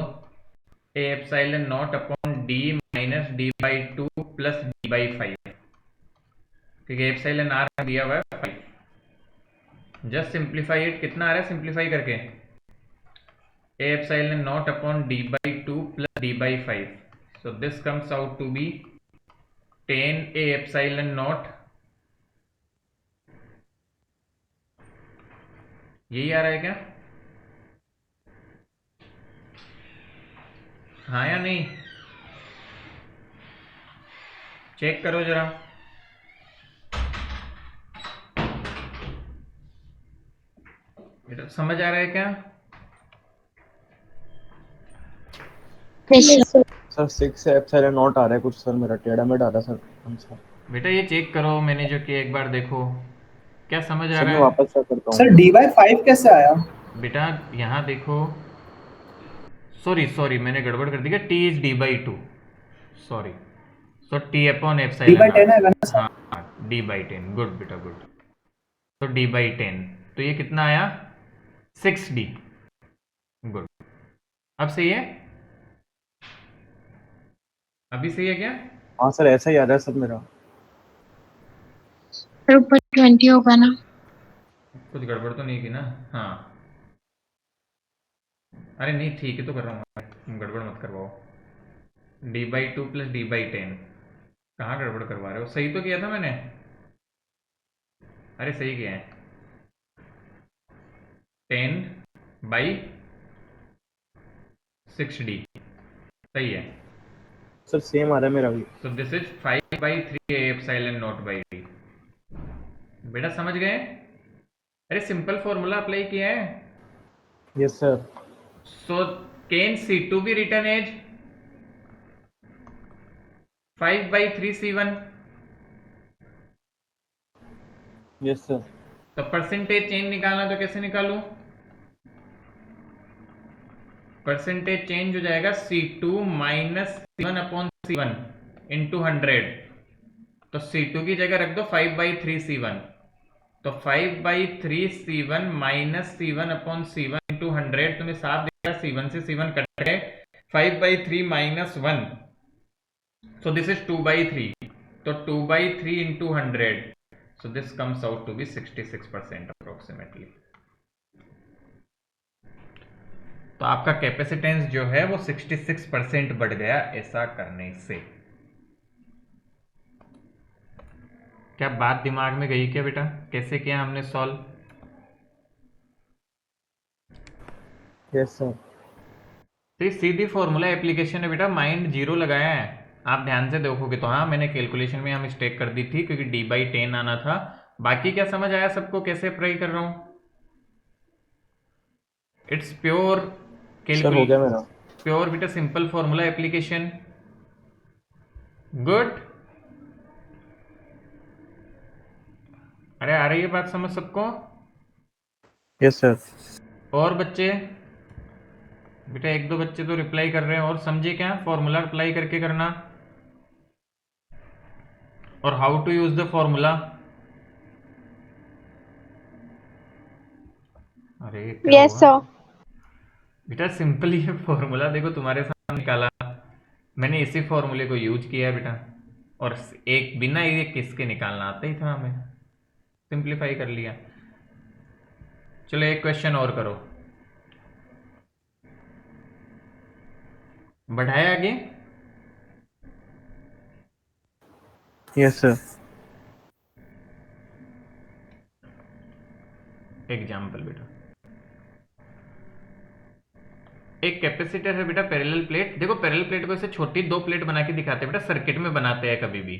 A epsilon naught upon d minus d by two plus d by five, क्योंकि एप्सिलॉन आर दिया हुआ है 5। Just simplify it. कितना आ रहा है सिंप्लीफाई करके? A epsilon naught upon d by two plus d by five, so this comes out to be 10 A epsilon naught. यही आ रहा है क्या? हाँ या नहीं? चेक करो जरा। बेटा समझ आ रहा है क्या? Yes sir. Sir 6 epsilon naught आ रहा है कुछ सर, मेरा टेढ़ा मेढ़ा आ रहा सर आंसर। बेटा ये चेक करो, मैंने जो किया एक बार देखो, क्या समझ आ सर रहा मैं है? वापस चेक करता सर हूँ। डी बाई 5 कैसे आया? बेटा यहाँ देखो, सॉरी मैंने गड़बड़ कर दी क्या? T is d by two, sorry. So t upon d epsilon by 10 r. आएगा ना सर? हाँ डी बाई 10, गुड बेटा गुड। तो डी बाई 10, तो ये कितना आया? 6D, good. अब सही है? अभी सही है क्या? हाँ सर ऐसा ही आ रहा है सर मेरा। फिर ऊपर 20 होगा ना? कुछ गड़बड़ तो नहीं की ना? हाँ, अरे नहीं ठीक है तो कर रहा हूँ, गड़बड़ मत करवाओ। D by two plus d by 10, कहाँ गड़बड़ करवा रहे हो? सही तो किया था मैंने। अरे सही किया है, 10/6D, सही है। सर सेम आ रहा है मेरा भी। सो this is 5/3 epsilon naught by d. बेटा समझ गए? अरे सिंपल फॉर्मूला अप्लाई किया है। Yes sir. So can C2 be written as 5/3 C1? Yes sir. तो परसेंटेज चेंज निकालना तो कैसे निकालूं? परसेंटेज चेंज हो जाएगा C2 minus C1 upon C1 into 100। तो C2 की जगह रख दो 5/3 C1। तो 5/3 C1 minus C1 upon C1 into 100, तुम्हें साफ दिखेगा C1 से C1 कट गए, 5/3 माइनस 1, so this is 2/3, तो 2/3 into 100, so this comes out to be 66% approximately. तो आपका कैपेसिटेंस जो है वो 66% बढ़ गया ऐसा करने से। क्या बात दिमाग में गई क्या बेटा? कैसे किया हमने सॉल्व? Yes sir. तो ये सीधी फॉर्मूला एप्लीकेशन है बेटा, माइंड जीरो लगाया है। आप ध्यान से देखोगे तो हाँ, मैंने कैलकुलेशन में यहाँ मिस्टेक कर दी थी क्योंकि d/10 आना था। बाकी क्या समझ आया सबको कैसे अप्लाई कर रहा हूँ? इट्स प्योर सर हो गया मेरा। प्योर बेटा सिंपल फॉर्मूला एप्लीकेशन। गुड। अरे आ रही है बात समझ सबको? Yes sir. और बच्चे बेटा, एक दो बच्चे तो रिप्लाई कर रहे हैं, और समझे क्या फॉर्मूला अप्लाई करके करना और how to use the formula? अरे क्या यस हुआ सर। बेटा? सिंपल ही फॉर्मूला देखो तुम्हारे सामने निकाला, मैंने इसी फॉर्मूले को यूज किया है बेटा, और एक बिना ये किसके निकालना आता ही था हमें, सिंप्लीफाई कर लिया। चलो एक क्वेश्चन और करो, बढ़ाए आगे। Yes sir. एग्जाम्पल बेटा, एक कैपेसिटर है बेटा, पैरेलल प्लेट। देखो पैरेलल प्लेट को ऐसे छोटी दो प्लेट बना के दिखाते हैं बेटा, सर्किट में बनाते हैं कभी भी,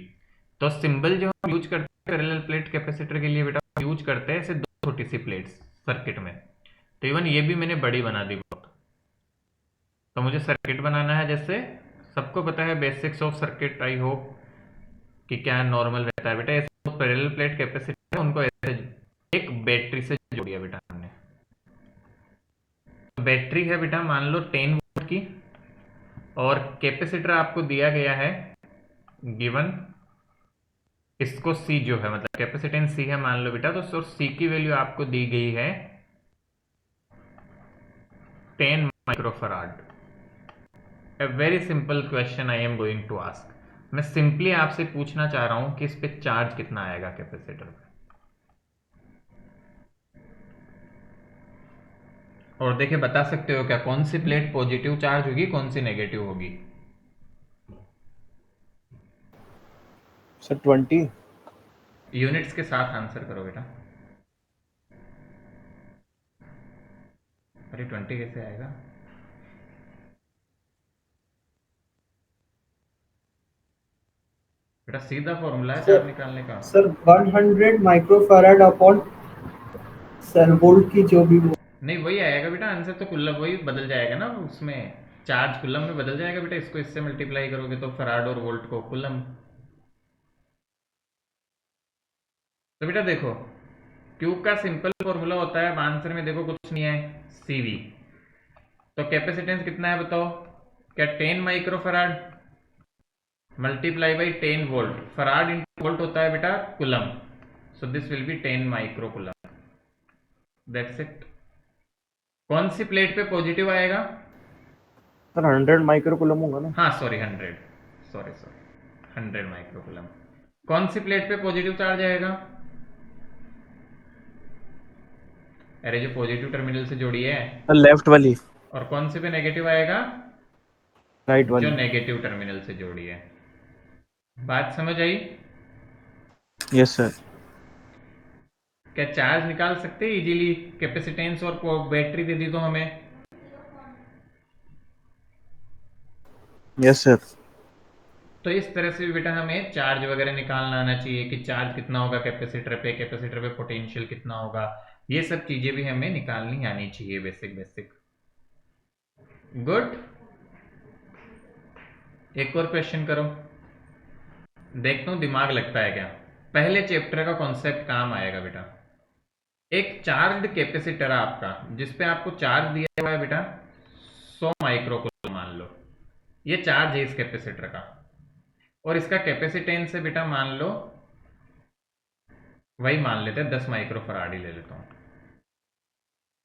तो सिंबल जो हम यूज करते हैं पैरेलल प्लेट कैपेसिटर के लिए बेटा, यूज करते हैं ऐसे दो छोटी सी प्लेट्स सर्किट में। तो इवन ये भी मैंने बड़ी बना दी बहुत। तो मुझे सर्किट बनाना है, जैसे सबको पता है basics of circuit, I hope कि क्या नॉर्मल रहता है बेटा। ऐसे पैरेलल प्लेट कैपेसिटर उनको ऐसे एक बैटरी से जोड़ दिया बेटा हमने। बैटरी है बेटा मान लो 10 वोल्ट की, और कैपेसिटर आपको दिया गया है गिवन, इसको C जो है मतलब कैपेसिटेंस C है मान लो बेटा, तो C की वैल्यू आपको दी गई है 10 microfarad. A very simple question I am going to ask. मैं सिंपली आपसे पूछना चाह रहा हूं कि इस पे चार्ज कितना आएगा कैपेसिटर पे, और देखिए बता सकते हो क्या कौन सी प्लेट पॉजिटिव चार्ज होगी, कौन सी नेगेटिव होगी? सर 20। यूनिट्स के साथ आंसर करो बेटा। अरे 20 कैसे आएगा? बेटा सीधा फॉर्मूला है चार्ज निकालने का। सर 100 माइक्रोफैराड अपॉन सेल वोल्ट की जो भी वो नहीं वही आएगा बेटा आंसर, तो कुल्लम वही बदल जाएगा ना उसमें, चार्ज कुल्लम में बदल जाएगा बेटा, इसको इससे मल्टीप्लाई करोगे तो फराड और वोल्ट को कुल्लम। तो बेटा देखो Q का सिंपल फॉर्मूला होता है, आंसर में देखो कुछ नहीं है, CV। तो कैपेसिटेंस कितना है बताओ? क्या 10 microfarad multiply by 10 volt, farad into volt होता है बेटा coulomb, so this will be 10 micro coulomb. That's it. कौन सी प्लेट पे पॉजिटिव आएगा? सर 100 माइक्रो कूलम होगा ना? हाँ सॉरी 100, सॉरी 100 माइक्रो कुलम। कौन सी प्लेट पे पॉजिटिव चार्ज आएगा? अरे जो पॉजिटिव टर्मिनल से जोड़ी है। सर लेफ्ट वाली। और कौन सी पे नेगेटिव आएगा? राइट जो वाली। नेगेटिव टर्मिनल से जोड़ी है। बात समझ आई? Yes sir. क्या चार्ज निकाल सकते हैं इजीली? कैपेसिटेंस और बैटरी दे दी तो हमें। Yes sir. तो इस तरह से भी बेटा हमें चार्ज वगैरह निकालना आना चाहिए कि चार्ज कितना होगा कैपेसिटर पे, कैपेसिटर पे पोटेंशियल कितना होगा, ये सब चीजें भी हमें निकालनी आनी चाहिए, बेसिक बेसिक। गुड। एक और क्वेश्चन करो, देखता हूं दिमाग लगता है क्या। पहले चैप्टर का कॉन्सेप्ट काम आएगा बेटा। एक चार्ज्ड कैपेसिटर है आपका, जिसपे आपको चार्ज दिया हुआ है बेटा 100 माइक्रो कूलम मान लो, ये चार्ज है इस कैपेसिटर का, और इसका कैपेसिटेंस है बेटा मान लो वही मान लेते हैं, 10 माइक्रोफराड ही ले लेता हूँ।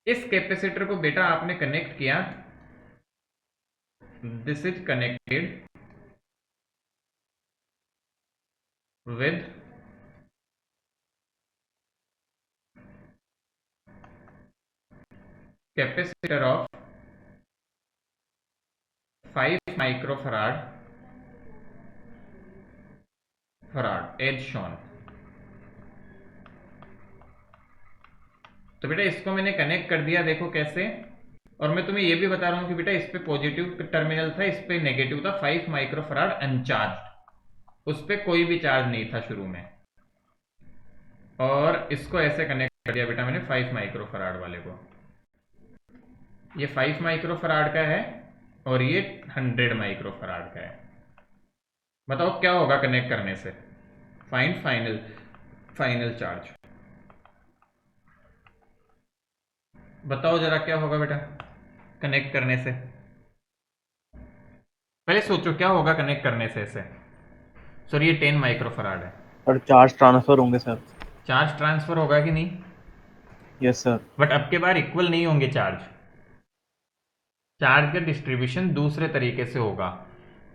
इस कैपेसिटर को बेटा आपने कनेक्ट किया, this is connected with capacitor of 5 microfarad as shown. तो बेटा इसको मैंने कनेक्ट कर दिया, देखो कैसे। और मैं तुम्हें ये भी बता रहा हूं कि बेटा इस पे पॉजिटिव टर्मिनल था, इस पे नेगेटिव था। 5 माइक्रोफराड अनचार्ज, उस पे कोई भी चार्ज नहीं था शुरू में। और इसको ऐसे कनेक्ट कर दिया बेटा मैंने 5 माइक्रोफराड वाले को। ये 5 माइक्रोफराड का है और ये 100 माइक्रोफराड का है। बताओ क्या होगा कनेक्ट करने से? Find final charge. बताओ जरा क्या होगा बेटा कनेक्ट करने से? पहले सोचो क्या होगा कनेक्ट करने से ऐसे। सर ये 10 माइक्रोफराड है। और चार्ज ट्रांसफर होंगे सर। चार्ज ट्रांसफर होगा कि नहीं? Yes sir. बट अब के बार इक्वल नहीं होंगे चार्ज। चार्ज का डिस्ट्रीब्यूशन दूसरे तरीके से होगा।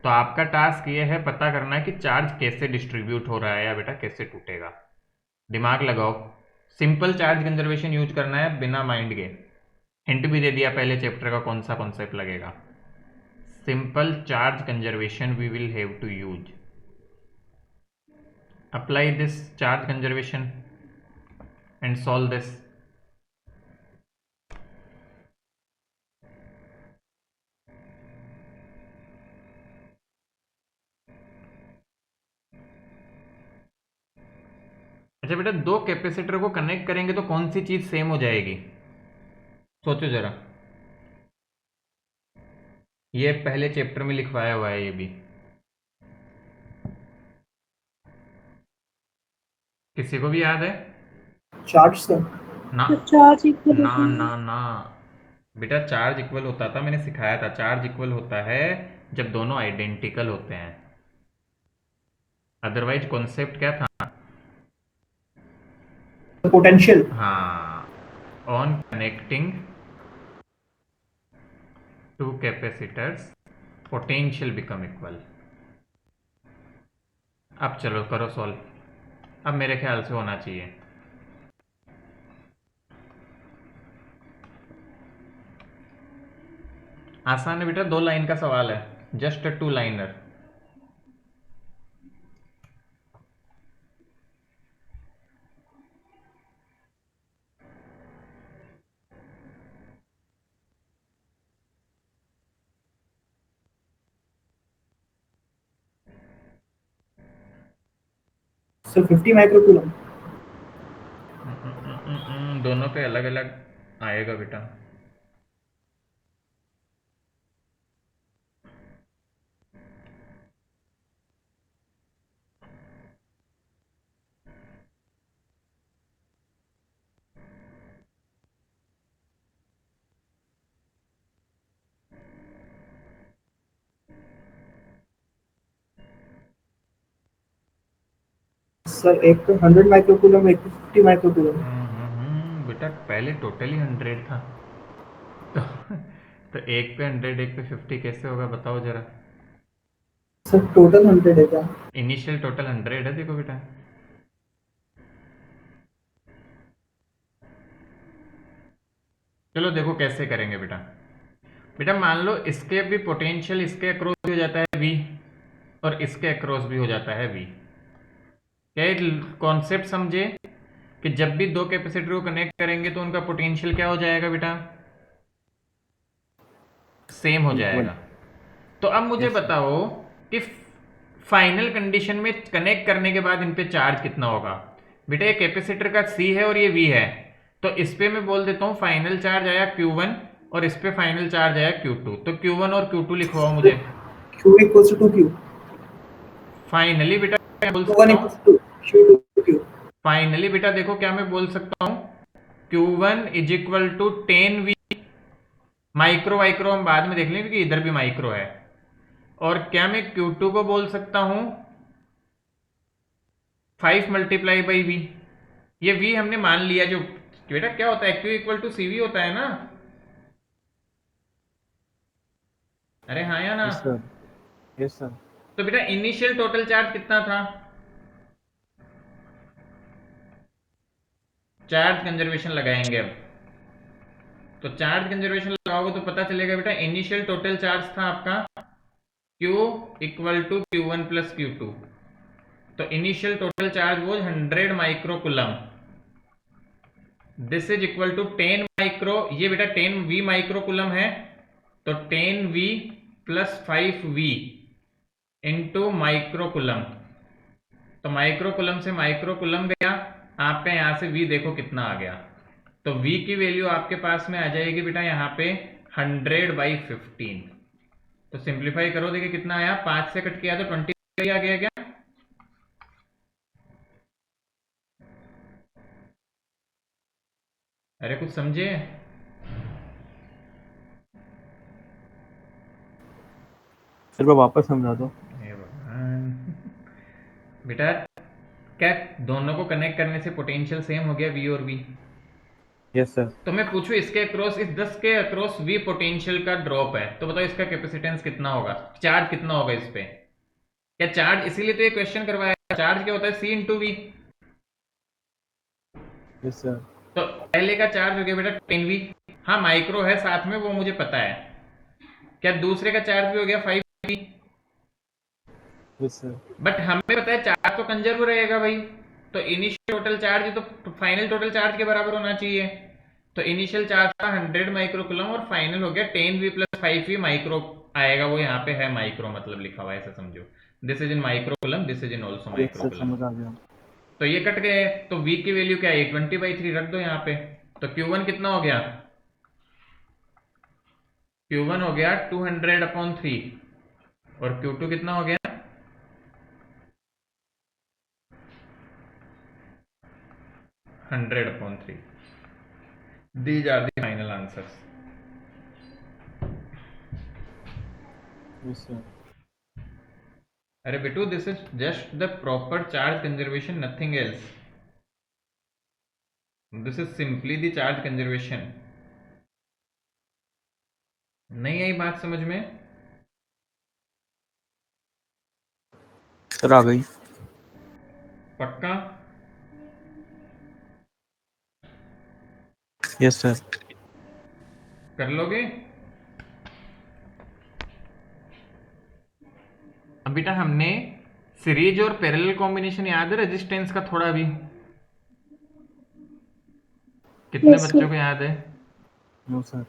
तो आपका टास्क ये है पता करना है कि चार्ज कैसे डिस्ट्रीब्यूट हो रहा है या बेटा कैसे टूटेगा। दिमाग लगाओ। सिंपल चार्ज कंजर्वेशन यूज करना है बिना माइंड के। हिंट भी दे दिया पहले चैप्टर का कौन सा कॉन्सेप्ट लगेगा। Simple charge conservation we will have to use. Apply this charge conservation and solve this. अच्छा बेटा दो कैपेसिटर को कनेक्ट करेंगे तो कौन सी चीज सेम हो जाएगी? सोचो जरा। ये पहले चैप्टर में लिखवाया हुआ है ये भी। किसी को भी याद है? Charge sir. ना तो चार्ज इक्वल ना ना ना बेटा चार्ज इक्वल होता था, मैंने सिखाया था। चार्ज इक्वल होता है जब दोनों आइडेंटिकल होते हैं। अदरवाइज कॉन्सेप्ट क्या था? पोटेंशियल। हाँ, on connecting two capacitors potential become equal. अब चलो करो सॉल्व। अब मेरे ख्याल से होना चाहिए। आसान है बेटा, 2 लाइन का सवाल है, जस्ट 2 लाइनर। Sir 50 microcoulomb. दोनों पे अलग अलग आएगा बेटा। सर एक तो 100 माइक्रोकूलम, एक तो 50 माइक्रोकूलम। बेटा पहले टोटली 100 था तो, तो एक पे 100 एक पे 50 कैसे होगा बताओ जरा। सर टोटल 100 है क्या? इनिशियल टोटल 100 है, देखो बेटा। चलो देखो कैसे करेंगे बेटा। बेटा मान लो इसके भी पोटेंशियल इसके अक्रॉस भी हो जाता है V और इसके अक्रॉस भी हो जाता है V। क्या कॉन्सेप्ट समझे कि जब भी दो कैपेसिटर को कनेक्ट करेंगे तो उनका पोटेंशियल क्या हो जाएगा बेटा? सेम हो जाएगा। तो अब मुझे बताओ कि फाइनल कंडीशन में कनेक्ट करने के बाद इन पे चार्ज कितना होगा? बेटा ये कैपेसिटर का C है और ये V है, तो इस पे मैं बोल देता हूँ फाइनल चार्ज आया Q1 और इस पे फाइनल चार्ज आया Q2। तो Q1 और Q2 लिखवाओ मुझे। Q equals to 2Q। Finally बेटा मैं बोल Q1 सकता equals हूँ, to Q2Q। फाइनली बेटा देखो क्या मैं बोल सकता हूँ, Q1 is equal to 10V। Micro वाइक्रो हम बाद में देख लेंगे क्योंकि इधर भी माइक्रो है। और क्या मैं Q2 को बोल सकता हूं 5 मल्टीप्लाई बाई V। ये v हमने मान लिया, जो बेटा क्या होता है, q इक्वल टू CV होता है ना। अरे हाँ या ना। Yes sir, yes sir. तो बेटा इनिशियल टोटल चार्ज कितना था, चार्ज कंजर्वेशन लगाएंगे अब। तो चार्ज कंजर्वेशन लगाओगे तो पता चलेगा बेटा इनिशियल टोटल चार्ज था आपका Q equal to Q1 plus Q2। तो इनिशियल टोटल चार्ज वो 100 microcoulomb. This is equal to 10 micro, ये बेटा 10V माइक्रोकुलम है, तो 10V plus 5V into microcoulomb. तो माइक्रोकुलम से माइक्रोकुलम गया, आपका यहां से V देखो कितना आ गया। तो V की वैल्यू आपके पास में आ जाएगी बेटा यहाँ पे 100/15। तो सिंप्लीफाई करो, देखिए कितना आया, 5 से कट किया तो 20 आ गया क्या। अरे कुछ समझे। सर मैं वापस समझा दो। हे भगवान। बेटा क्या दोनों को कनेक्ट करने से पोटेंशियल सेम हो गया V और V। Yes sir. तो मैं पूछूं इसके अक्रॉस, इस 10 के अक्रॉस V पोटेंशियल का ड्रॉप है, तो बताओ इसका कैपेसिटेंस कितना होगा, चार्ज कितना होगा इस पे। क्या चार्ज, इसीलिए तो ये क्वेश्चन करवाया, चार्ज क्या होता है C into V। Yes sir. तो पहले का चार्ज हो गया बेटा 10V, हाँ माइक्रो है साथ में वो मुझे पता है। क्या दूसरे का चार्ज भी हो गया 5V। Yes sir. बट हमें पता है चार्ज तो कंजर्व रहेगा भाई, तो इनिशियल टोटल चार्ज तो फाइनल टोटल चार्ज के बराबर होना चाहिए। तो इनिशियल चार्ज था 100 माइक्रोकुलम और फाइनल हो गया 10V प्लस 5V माइक्रो आएगा, वो यहाँ पे है माइक्रो मतलब लिखा हुआ है, ऐसा समझो। This is in microcoulomb, this is in also yes sir, microcoulomb. समझ आ गया। तो ये कट गए, तो V की वैल्यू क्या है, 20/3 रख दो यहाँ पे। तो Q1 कितना हो गया, Q1 हो गया 200/3 और Q2 कितना हो गया 100/3। These are the final answers. Yes sir. अरे बेटू this is just the proper charge conservation, nothing else. This is simply the charge conservation. नहीं आई बात समझ में। सर आ गई। पक्का। Yes sir. कर लोगे। अब बेटा हमने सीरीज और पैरेलल कॉम्बिनेशन याद है रेजिस्टेंस का, थोड़ा भी कितने Yes, बच्चों को याद है। No sir.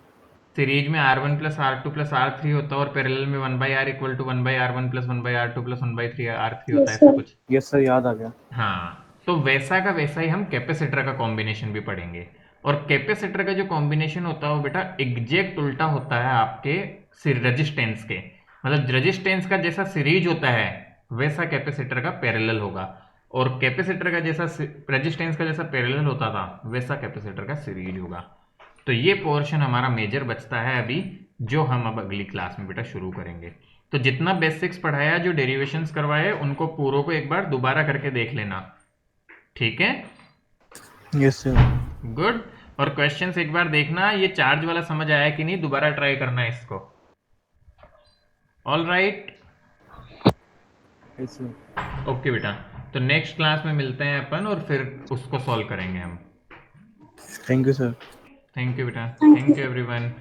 सीरीज में R1 plus R2 plus R3 होता है और पैरेलल में 1/R equal to 1/R1 plus 1/R2 plus 1/3R3 होता है, yes, ऐसा sir. कुछ। यस सर, याद आ गया। हाँ, तो वैसा का वैसा ही हम कैपेसिटर का कॉम्बिनेशन भी पढ़ेंगे। और कैपेसिटर का जो कॉम्बिनेशन होता है वो बेटा एग्जैक्ट उल्टा होता है आपके रेजिस्टेंस के, मतलब रेजिस्टेंस का जैसा सीरीज होता है वैसा कैपेसिटर का पैरेलल होगा, और कैपेसिटर का जैसा रेजिस्टेंस का जैसा पैरेलल होता था वैसा कैपेसिटर का सीरीज होगा। तो ये पोर्शन हमारा मेजर बचता है अभी, जो हम अब अगली क्लास में बेटा शुरू करेंगे। तो जितना बेसिक्स पढ़ाया, जो डेरिवेशंस करवाए, उनको पूरों को एक बार दोबारा करके देख लेना, ठीक है। Yes sir. गुड। और क्वेश्चंस एक बार देखना, ये चार्ज वाला समझ आया कि नहीं, दोबारा ट्राई करना है इसको। All right. Yes sir. Okay बेटा, तो नेक्स्ट क्लास में मिलते हैं अपन और फिर उसको सॉल्व करेंगे हम। Thank you sir. Thank you बेटा, Thank थैंक यू एवरीवन।